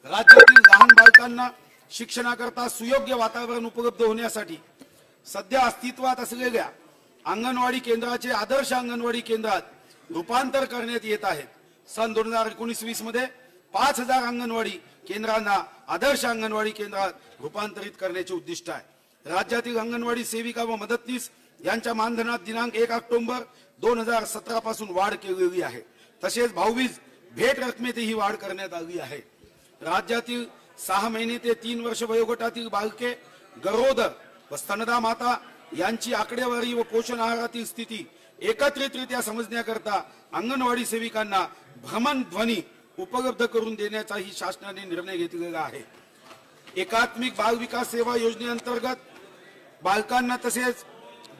राज्यातील लहान बालकांना शिक्षणाकरता सुयोग्य वातावरण उपलब्ध होण्यासाठी सध्या अस्तित्वात असलेल्या अंगणवाडी केंद्राचे आदर्श अंगणवाडी केंद्रात रूपांतर करण्यात येत आहे। सन 2019-20 मध्ये 5000 अंगणवाडी केंद्रांना आदर्श अंगणवाडी केंद्रात रूपांतरित करण्याचे उद्दिष्ट आहे। राज्यातील अंगणवाडी सेविका व मदतनीस यांच्या मानधनात दिनांक 1 ऑक्टोबर 2017 पासून वाढ केलेली आहे। तसेच भाऊबीज भेट रकमेतही वाढ करण्यात आली आहे। राज्यातील 6 महिने ते 3 वर्ष वयोगटातील बालके, गरोदर व स्तनदा माता यांची आकडेवारी व पोषण आहारातील स्थिती एकत्रितरित्या समजण्याकरता अंगणवाडी सेविकांना भ्रमणध्वनी उपलब्ध करून देण्याचाही शासनाने निर्णय घेतलेला आहे। एकात्मिक बाल विकास सेवा योजनेअंतर्गत बालकांना तसेच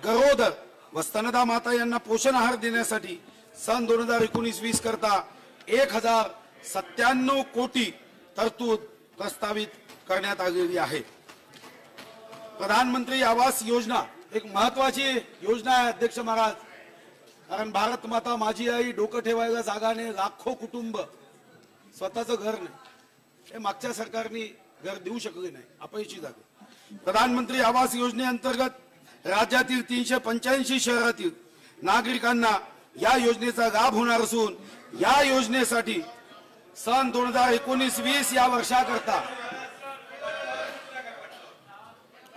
गरोदर व स्तनदा माता यांना पोषण आहार देण्यासाठी सन 2019-20 करता 1097 कोटी तरतूद प्रस्तावित करण्यात आलेली आहे। प्रधानमंत्री आवास योजना एक महत्वाची योजना आहे अध्यक्ष महाराज, कारण भारत माता माझी आई डोकं ठेवायला जागा नाही, लाखो कुटुंब स्वतःचं घर नाही, हे मागच्या सरकारने घर देऊ शकले नाही, अपयशी झाले। प्रधानमंत्री आवास योजनेअंतर्गत राज्यातील 385 शहरातील नागरिकांना या योजनेचा लाभ होणार असून या योजनेसाठी सन 2019-20 या वर्षाकरता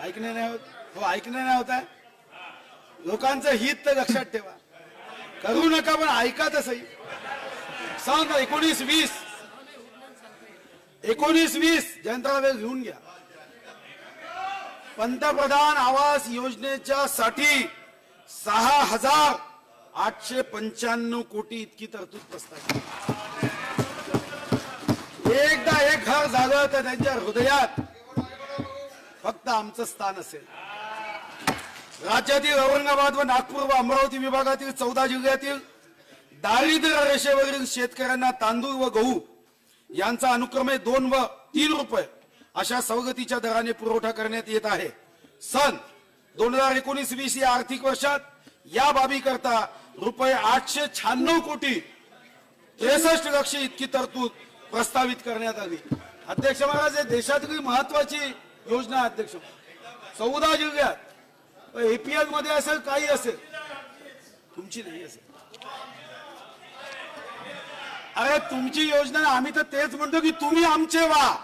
ऐकणे नाही होत आहे। लोकांचं हित तर लक्षात ठेवा, करू नका पण ऐका तर सही। सन 19-20 जयंतराव घेऊन घ्या। पंतप्रधान आवास योजनेच्या साठी 6895 कोटी इतकी तरतूद प्रस्तावित। एकदा एक घर झालं तर त्यांच्या हृदयात फक्त आमचं स्थान असेल। राज्यातील औरंगाबाद व नागपूर व अमरावती विभागातील 14 जिल्ह्यातील दारिद्र्य रेषेवरील शेतकऱ्यांना तांदूळ व गहू यांचा अनुक्रमे 2 व 3 रुपये अशा सवलतीच्या दराने पुरवठा करण्यात येत आहे। सन 2019-20 या आर्थिक वर्षात या बाबी करता रुपये 896 कोटी 63 लक्ष इतकी तरतूद प्रस्तावित करण्यात आली। अध्यक्ष महाराज, हे देशातली महत्वाची योजना अध्यक्ष, 14 जिल्ह्यात एपीएल मध्ये असेल, काही असेल, तुमची नाही असेल। अरे तुमची योजना, आम्ही तर तेच म्हणतो की तुम्ही आमचे व्हा,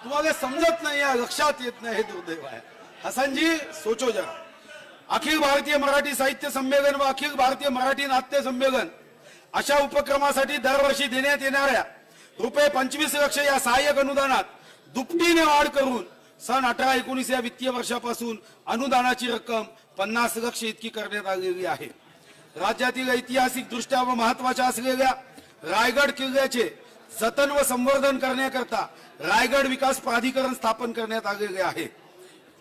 तुम्हाला समजत नाही, लक्षात येत नाही, हे दुर्दैव आहे। हसनजी सोचो जरा। अखिल भारतीय मराठी साहित्य संमेलन व अखिल भारतीय मराठी नाट्य संमेलन अशा उपक्रमासाठी दरवर्षी देण्यात येणाऱ्या रुपये 25 लक्ष या सहाय्यक अनुदानात दुपटीने वाढ करून सन 18-19 या वित्तीय वर्षापासून अनुदानाची रक्कम 50 लक्ष इतकी करण्यात आलेली आहे। राज्यातील ऐतिहासिक दृष्ट्या व महत्वाच्या असलेल्या रायगड किल्ल्याचे जतन व संवर्धन करण्याकरता रायगड विकास प्राधिकरण स्थापन करण्यात आलेले आहे।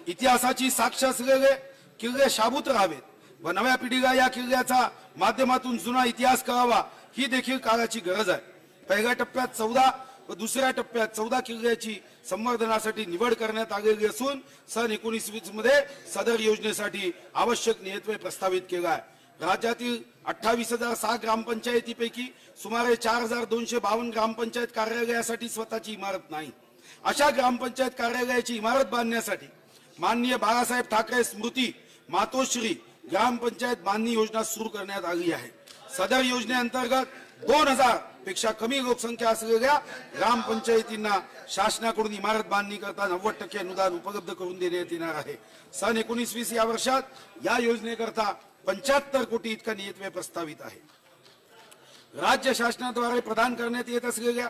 इतिहासाची साक्ष असलेले किल्ले शाबूत राहावेत व नव्या पिढीला या किल्ल्याच्या माध्यमातून जुना इतिहास कळावा, ही देखील काळाची गरज आहे। पहिल्या टप्प्यात 14 व दुसऱ्या टप्प्यात 14 किल्ल्याची संवर्धनासाठी निवड करण्यात आलेली असून सन 19-20 मध्ये सदर योजनेसाठी आवश्यक नियतव्यय प्रस्तावित केला आहे। राज्यातील 28,006 ग्रामपंचायतीपैकी सुमारे 4,252 ग्रामपंचायत कार्यालयासाठी स्वतःची इमारत नाही। अशा ग्रामपंचायत कार्यालयाची इमारत बांधण्यासाठी माननीय बाळासाहेब ठाकरे स्मृती मातोश्री ग्रामपंचायत बांधणी योजना सुरू करण्यात आली आहे। सदर योजनेअंतर्गत 2000 पेक्षा कमी लोकसंख्या असलेल्या ग्रामपंचायतींना शासनाकडून इमारत बांधणी करता 90% अनुदान उपलब्ध करून देण्यात येणार आहे। सन 19-20 या वर्षात या योजनेकरता 75 कोटी इतका नियतव्यय प्रस्तावित आहे। राज्य शासनाद्वारे प्रदान करण्यात येत असलेल्या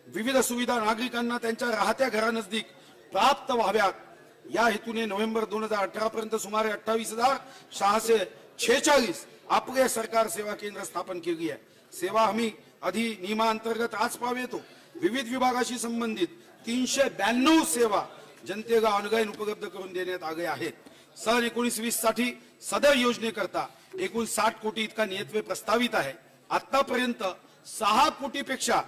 विविध सुविधा नागरिकांना त्यांच्या राहत्या घरानजदीक प्राप्त व्हाव्यात या हेतूने नोव्हेंबर 2018 पर्यंत सुमारे 28,600 46 अपघे सरकार सेवा केंद्र स्थापन केली आहे. सेवा हमी अधिनियमांतर्गत आज येतो. विविध विभागाशी संबंधित 392 सेवा जनतेला ऑनलाईन उपलब्ध करून देण्यात आले आहेत. सन 19-20 साठी सदर योजनेकरता एकूण 60 कोटी इतका नियतव्यय प्रस्तावित आहे. आतापर्यंत 6 कोटीपेक्षा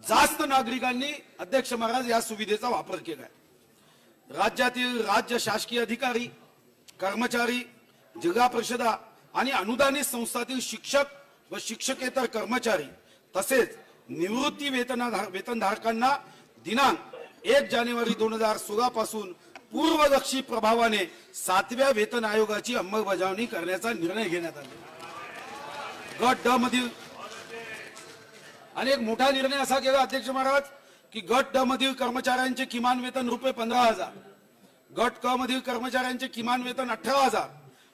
जास्त नागरिकांनी अध्यक्ष महाराज या सुविधेचा वापर केला आहे. राज्यातील राज्य शासकीय अधिकारी, कर्मचारी, जिल्हा परिषदा आणि अनुदानित संस्थातील शिक्षक व शिक्षकेतर कर्मचारी तसेच निवृत्ती वेतनधारकांना दिनांक 1 जानेवारी 2016 पासून पूर्वलक्षी प्रभावाने 7व्या वेतन आयोगाची अंमलबजावणी करण्याचा निर्णय घेण्यात आला. गट ड मधील आणि एक मोठा निर्णय असा केला अध्यक्ष महाराज की गट ड मधील कर्मचाऱ्यांचे किमान वेतन ₹15,000, गट क मधील कर्मचाऱ्यांचे किमान वेतन 18,000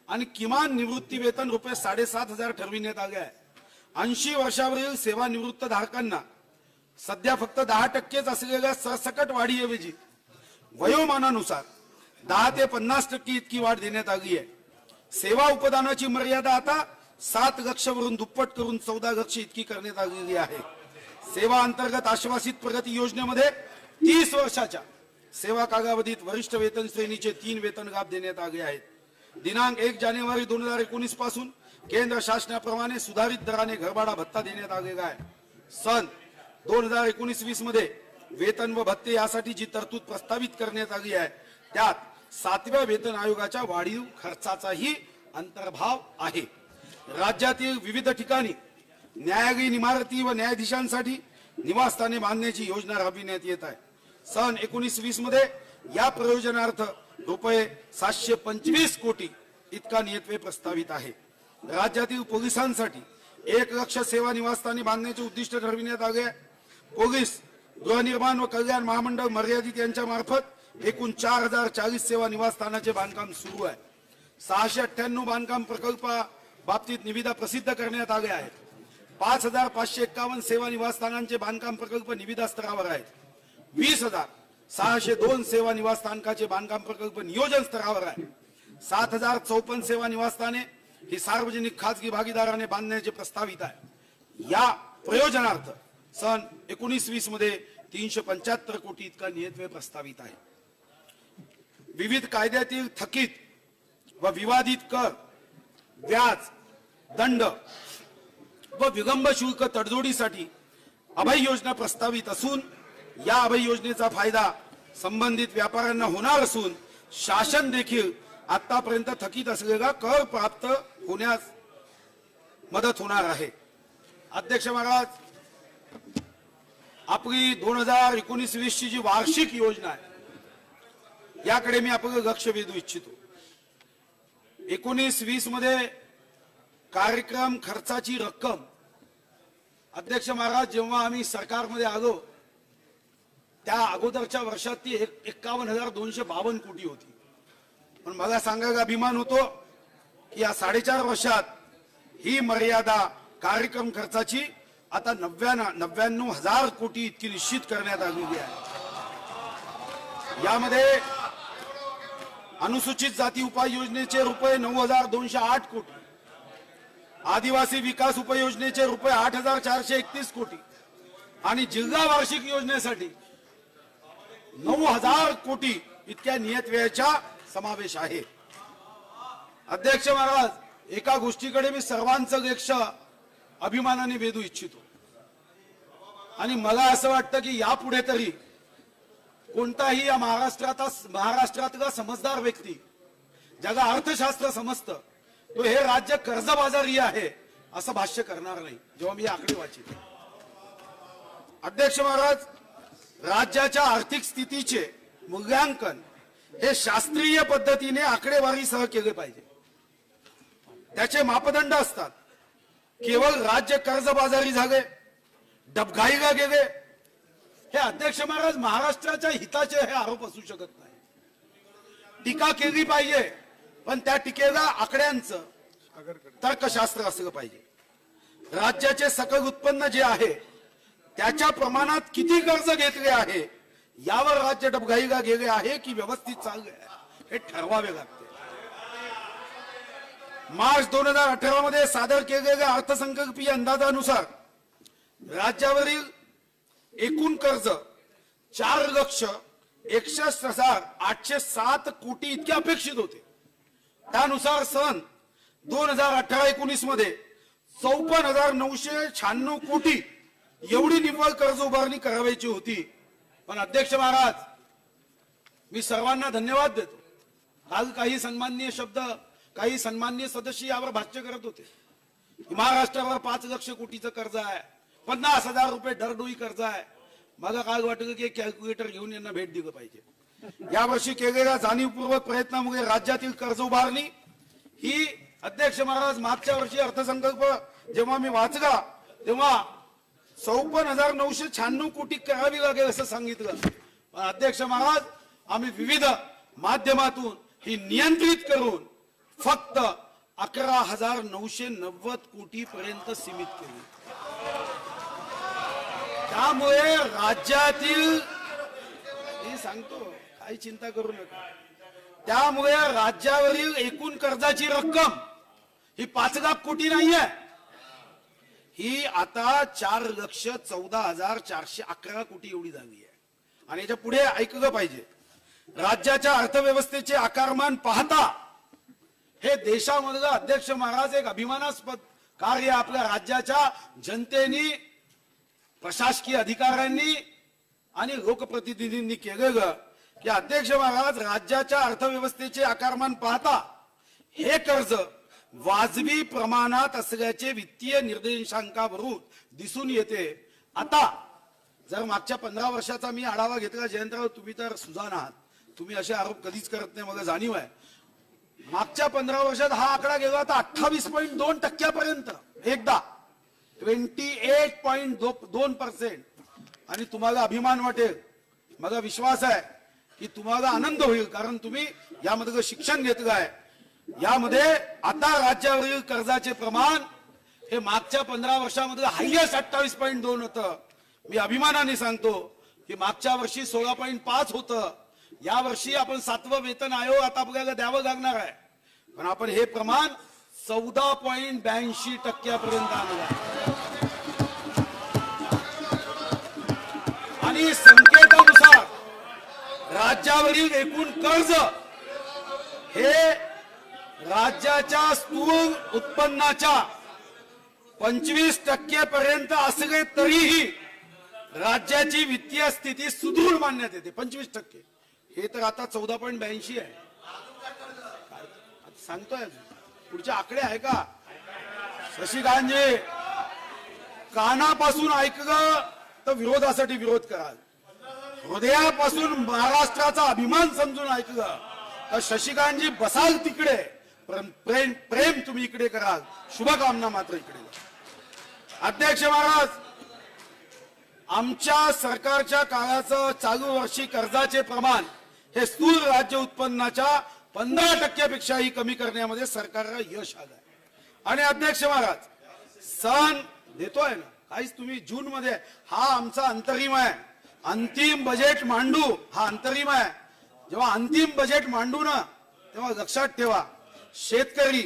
आणि किमान निवृत्ती वेतन ₹7,500 ठरविण्यात आले आहे. 80 वर्षावरील सेवानिवृत्त धारकांना सध्या फक्त 10% असलेल्या सरसकट वाढीऐवजी वयोमानानुसार 10 ते 50% इतकी वाढ देण्यात आली आहे. सेवा उपदानाची मर्यादा आता 7 लक्षवरून दुप्पट करून 14 लक्ष इतकी करण्यात आलेली आहे. सेवा अंतर्गत आश्वासित प्रगती योजनेमध्ये 30 वर्षाच्या सेवा कालावधीत वरिष्ठ वेतन श्रेणीचे 3 वेतन लाभ देण्यात आले आहेत. दिनांक 1 जानेवारी 2019 पासून केंद्र शासनाप्रमाणे सुधारित दराने घरभाडा भत्ता देण्यात आलेला आहे. सन 2019-20 मध्ये वेतन व भत्ते यासाठी जी तरतूद प्रस्तावित करण्यात आली आहे त्यात 7व्या वेतन आयोगाच्या वाढीव खर्चाचाही अंतर्भाव आहे. राज्यातील विविध ठिकाणी न्यायालयीन इमारती व न्यायाधीशांसाठी निवासस्थाने बांधण्याची योजना राबविण्यात येत आहे. सन 19-20 मध्ये या प्रयोजनार्थ ₹725 कोटी इतका नियतव्यय प्रस्तावित आहे. राज्यातील पोलिसांसाठी 1 लक्ष सेवा निवासस्थाने बांधण्याचे उद्दिष्ट ठरविण्यात आले आहे. पोलीस गृहनिर्माण व कल्याण महामंडळ मर्यादित यांच्या मार्फत एकूण 4040 सेवा निवासस्थानाचे बांधकाम सुरू आहे. 698 बांधकाम प्रकल्पा बाबतीत निविदा प्रसिद्ध करण्यात आल्या आहेत. 5551 सेवा निवासस्थानांचे बांधकाम प्रकल्प निविदा स्तरावर आहेत. 20,602 सेवा निवासस्थानकाचे बांधकाम प्रकल्प नियोजन स्तरावर आहे. 7,054 सेवा निवासस्थाने ही सार्वजनिक खासगी भागीदाराने बांधण्याचे प्रस्तावित आहे. या प्रयोजनार्थ सन 19-20 मध्ये 375 कोटी इतका नियतव्यय प्रस्तावित आहे. विविध कायद्यातील थकीत व विवादित कर, व्याज, दंड व विलंब शुल्क तडजोडीसाठी अभय योजना प्रस्तावित असून या अभय योजनेचा फायदा संबंधित व्यापाऱ्यांना होणार असून शासन देखील आतापर्यंत थकीत असलेला कर प्राप्त होण्यास मदत होणार आहे. अध्यक्ष महाराज, आपली 2019-20 ची जी वार्षिक योजना आहे याकडे मी आपलं लक्ष वेधू इच्छितो. 19-20 मध्ये कार्यक्रम खर्चाची रक्कम अध्यक्ष महाराज जेव्हा आम्ही सरकारमध्ये आलो त्या अगोदरच्या वर्षात ती 51,252 कोटी होती. पण मला सांगायला अभिमान होतो की या 4.5 वर्षात ही मर्यादा कार्यक्रम खर्चाची आता 99,000 कोटी इतकी निश्चित करण्यात आलेली आहे. यामध्ये अनुसूचित जाती उपाययोजनेचे ₹9,208 कोटी, आदिवासी विकास उपयोजनेचे ₹8,431 कोटी आणि जिल्हा वार्षिक योजनेसाठी 9,000 कोटी इतक्या नियतव्ययाचा समावेश आहे. अध्यक्ष महाराज, एका गोष्टीकडे मी सर्वांचं लक्ष अभिमानाने वेधू इच्छितो आणि मला असं वाटतं की यापुढे तरी कोणताही या महाराष्ट्रातला समजदार व्यक्ती ज्याला अर्थशास्त्र समजतं तो हे राज्य कर्जबाजारी आहे असं भाष्य करणार नाही जेव्हा मी आकडे वाचित. अध्यक्ष महाराज, राज्याच्या आर्थिक स्थितीचे मूल्यांकन हे शास्त्रीय पद्धतीने आकडेवारीसह केले पाहिजे. त्याचे मापदंड असतात. केवळ राज्य कर्जबाजारी झाले, डबघाईला गेले, हे अध्यक्ष महाराज महाराष्ट्राच्या हिताचे हे आरोप असू शकत नाही. टीका केली पाहिजे पण त्या टीकेला आकड्यांचं तर्कशास्त्र असलं पाहिजे. राज्याचे सकल उत्पन्न जे आहे त्याच्या प्रमाणात किती कर्ज घेतले आहे यावर राज्य डबघाईला गेले आहे की व्यवस्थित चालले आहे हे ठरवावे लागते. मार्च 2018 मध्ये सादर केलेल्या अर्थसंकल्पीय अंदाजानुसार राज्यावरील एकूण कर्ज 4,61,807 कोटी इतके अपेक्षित होते। त्यानुसार सन 2018-19 मध्ये 54,996 कोटी एवढी निव्वळ कर्ज उभारणी करावायची होती। पण अध्यक्ष महाराज, मी सर्वांना धन्यवाद देतो। काल काही सन्माननीय शब्द काही सन्माननीय सदस्य यावर भाष्य करत होते। महाराष्ट्रावर 5 लाख कोटीचं कर्ज आहे, 50,000 रुपये दरडोई कर्ज आहे। मला काय वाटलं की कॅल्क्युलेटर घेऊन यांना भेट दिलं पाहिजे। यावर्षी केलेल्या जाणीवपूर्वक प्रयत्नामुळे राज्यातील कर्ज उभारणी ही अध्यक्ष महाराज मागच्या वर्षी अर्थसंकल्प जेव्हा मी वाचला तेव्हा 54,996 कोटी करावी लागेल असं सांगितलं। पण अध्यक्ष महाराज, आम्ही विविध माध्यमातून ही नियंत्रित करून फक्त 11,990 कोटी पर्यंत सीमित केली। त्यामुळे राज्यातील, मी सांगतो काही चिंता करू नका, त्यामुळे राज्यावरील एकूण कर्जाची रक्कम ही 5 लाख कोटी नाहीये, ही आता 4,14,411 कोटी एवढी झाली आहे। आणि याच्या पुढे ऐकलं पाहिजे, राज्याच्या अर्थव्यवस्थेचे आकारमान पाहता हे देशामधलं अध्यक्ष महाराज एक अभिमानास्पद कार्य आपल्या राज्याच्या जनतेने, प्रशासकीय अधिकाऱ्यांनी आणि लोकप्रतिनिधींनी केलेलं की अध्यक्ष महाराज राज्याच्या अर्थव्यवस्थेचे आकारमान पाहता हे कर्ज वाजवी प्रमाणात असल्याचे वित्तीय निर्देशांकावरून दिसून येते। आता जर मागच्या 15 वर्षाचा मी आढावा घेतला, जयंतराव तुम्ही तर सुजाण आहात, तुम्ही असे आरोप कधीच करत नाही, मला जाणीव आहे। मागच्या 15 वर्षात हा आकडा गेला होता 28.2% एकदा 28.2%। आणि तुम्हाला अभिमान वाटेल, मला विश्वास आहे की तुम्हाला आनंद होईल, कारण तुम्ही यामध्ये शिक्षण घेतलं आहे। यामध्ये आता राज्यावरील कर्जाचे प्रमाण हे मागच्या 15 वर्षामध्ये हायएस्ट 28.2 होतं। मी अभिमानाने सांगतो की मागच्या वर्षी 16.5 होतं। या वर्षी आपण 7वं वेतन आयोग आता आपल्याला द्यावं लागणार आहे, पण आपण हे प्रमाण 14.82% आणलं आहे। आणि संकेतानुसार राज्यावरील एकूण कर्ज हे राज्याच्या स्थूल उत्पन्नाच्या 25% पर्यंत असले तरीही राज्याची वित्तीय स्थिती सुदृढ मानण्यात येते। 25%, हे तर आता 14.82 आहे। सांगतोय पुढचे आकडे आहे का शशिकांतजी? कानापासून ऐकलं तर विरोधासाठी विरोध कराल, हृदयापासून महाराष्ट्राचा अभिमान समजून ऐकलं तर शशिकांतजी बसाल तिकडे, प्रेम तुम्ही इकडे कराल, शुभकामना मात्र इकडे। अध्यक्ष महाराज, आमच्या सरकारच्या काळाचं चालू वर्षी कर्जाचे प्रमाण हे स्थूल राज्य उत्पन्नाच्या 15% पेक्षाही कमी करण्यामध्ये सरकारला यश आलं। आणि अध्यक्ष महाराज, सण देतोय ना काहीच, तुम्ही जून मध्ये हा आमचा अंतरिम आहे, अंतिम बजेट मांडू, हा अंतरिम आहे। जेव्हा अंतिम बजेट मांडू ना तेव्हा लक्षात ठेवा, शेतकरी,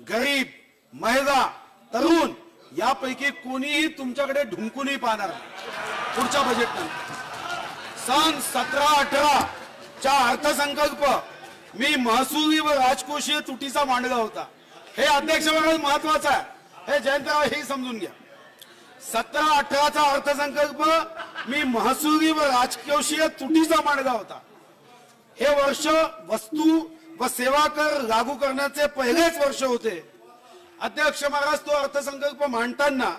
गरीब, महिला, तरुण यापैकी कोणीही तुमच्याकडे ढुंकूनही पाहणार नाही पुढच्या बजेटनंतर। सन 17-18 चा अर्थसंकल्प मी महसुली व राजकोषीय तुटीचा मांडला होता। हे अध्यक्ष महाराज महत्वाचं आहे, हे जयंतराव हे समजून घ्या। 17-18 चा अर्थसंकल्प मी महसुली व राजकोषीय तुटीचा मांडला होता। हे वर्ष वस्तू व सेवा कर लागू करण्याचे पहिलेच वर्ष होते। अध्यक्ष महाराज, तो अर्थसंकल्प मांडताना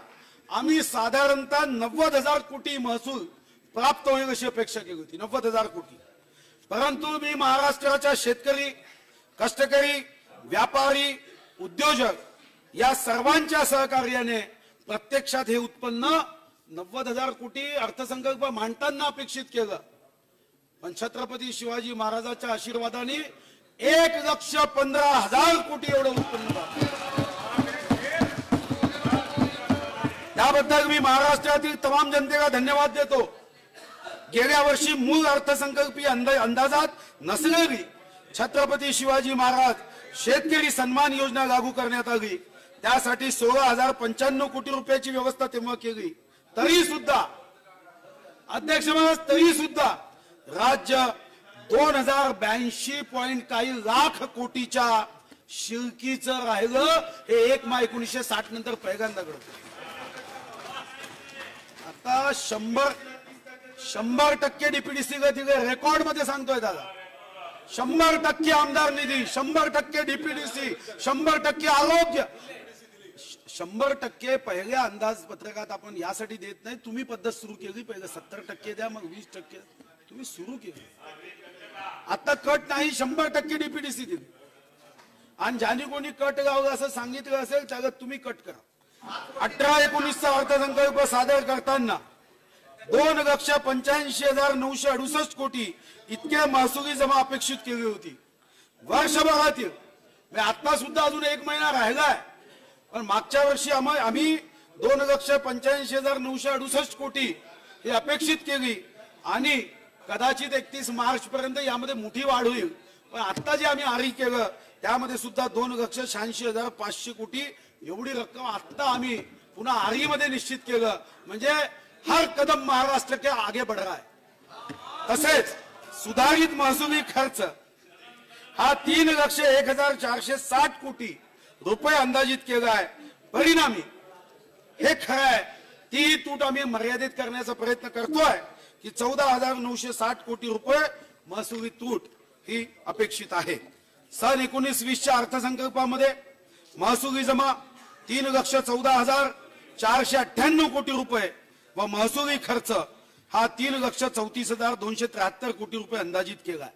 आम्ही साधारणतः 90,000 कोटी महसूल प्राप्त होईल अशी अपेक्षा केली होती, 90,000 कोटी। परंतु मी महाराष्ट्राच्या शेतकरी, कष्टकरी, व्यापारी, उद्योजक या सर्वांच्या सहकार्याने प्रत्यक्षात हे उत्पन्न 90,000 कोटी अर्थसंकल्प मांडताना अपेक्षित केलं। पण छत्रपती शिवाजी महाराजांच्या आशीर्वादाने 1,15,000 कोटी एवढं उत्पन्न झालं। त्याबद्दल मी महाराष्ट्रातील तमाम जनतेला धन्यवाद देतो। गेल्या वर्षी मूळ अर्थसंकल्पीय अंदाजात नसलेली छत्रपती शिवाजी महाराज शेतकरी सन्मान योजना लागू करण्यात आली, त्यासाठी 16,095 कोटी रुपयाची व्यवस्था तेव्हा केली. तरी सुद्धा अध्यक्ष महाराज, तरी सुद्धा राज्य 2082 पॉइंट काही लाख कोटीच्या शिल्कीचं राहिलं. हे 1 मे 1960 नंतर पहिल्यांदा घडलं. आता 100% डीपीडीसी रेकॉर्ड मध्ये सांगतोय दादा. 100% आमदार निधी, 100% डीपीडीसी, 100% आरोग्य, 100% पहिल्या अंदाजपत्रकात आपण यासाठी देत नाही. तुम्ही पद्धत सुरू केली, पहिले 70% द्या, मग 20% तुम्ही सुरू केली. आता कट नाही, 100% डीपीडीसी दिली. आणि ज्याने कोणी कट गावलं असं सांगितलं असेल त्याला तुम्ही कट करा. 18-19 अर्थसंकल्प सादर करताना 2,85,968 कोटी इतके महसुली जमा अपेक्षित केली होती वर्षभरातील. आता सुद्धा अजून 1 महिना राहिलाय, पण मागच्या वर्षी आम्ही 2,85,968 कोटी ही अपेक्षित केली आणि कदाचित 31 मार्च पर्यंत यामध्ये मोठी वाढ होईल. पण आता जे आम्ही आरी केलं त्यामध्ये सुद्धा 2,86,500 कोटी एवढी रक्कम आता आम्ही पुन्हा आरीमध्ये निश्चित केलं. म्हणजे हर कदम महाराष्ट्र के आगे बढ़ रहा है. तसेच सुधारित महसुली खर्च हा 3,01,460 कोटी रुपये अंदाजित केला आहे. परिणामी हे खरं आहे, ती तूट आम्ही मर्यादित करण्याचा प्रयत्न करतोय की 14,960 कोटी रुपये महसुली तूट ही अपेक्षित आहे. सन 19-20च्या अर्थसंकल्पामध्ये महसुली जमा 3,14,498 कोटी रुपये व महसुली खर्च हा 3,34,273 कोटी रुपये अंदाजित केला आहे.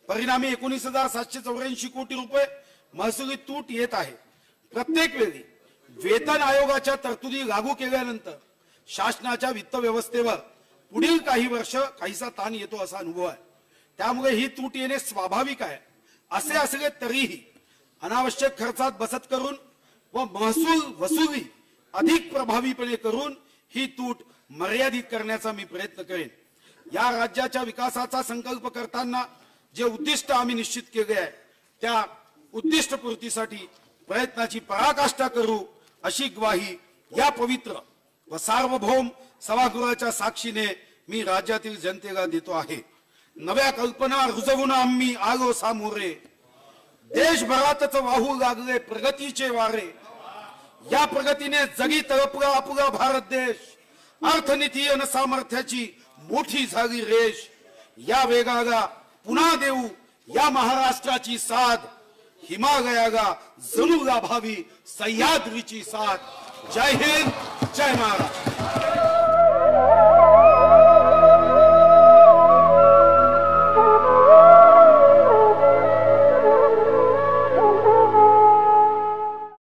परिणामी 19,784 कोटी रुपये महसुली तूट येत आहे. प्रत्येक वेळी वेतन आयोगाच्या तरतुदी लागू केल्यानंतर शासनाच्या वित्त व्यवस्थेवर पुढील काही वर्ष काहीसा ताण येतो असा अनुभव आहे. त्यामुळे ही तूट येणे स्वाभाविक आहे. असे असले तरीही अनावश्यक खर्चात बचत करून व महसूल वसुली अधिक प्रभावीपणे करून ही तूट मर्यादित करण्याचा मी प्रयत्न करेन. या राज्याच्या विकासाचा संकल्प करताना जे उद्दिष्ट आम्ही निश्चित केले आहे त्या उद्दिष्ट पूर्तीसाठी प्रयत्नाची पराकाष्ठा करू अशी ग्वाही या पवित्र व सार्वभौम सभागृहाच्या साक्षीने मी राज्यातील जनतेला देतो आहे. नव्या कल्पना रुजवून आम्ही आलो सामोरे, देशभरातच वाहू लागले प्रगतीचे वारे. या प्रगतीने जगी तळपला आपला भारत देश, अर्थनीती आणि सामर्थ्याची मोठी झाली रेष. या वेगाला पुन्हा देऊ या महाराष्ट्राची साथ, हिमालयाला जणू लाभावी सह्याद्रीची साथ. जय हिंद, जय महाराष्ट्र.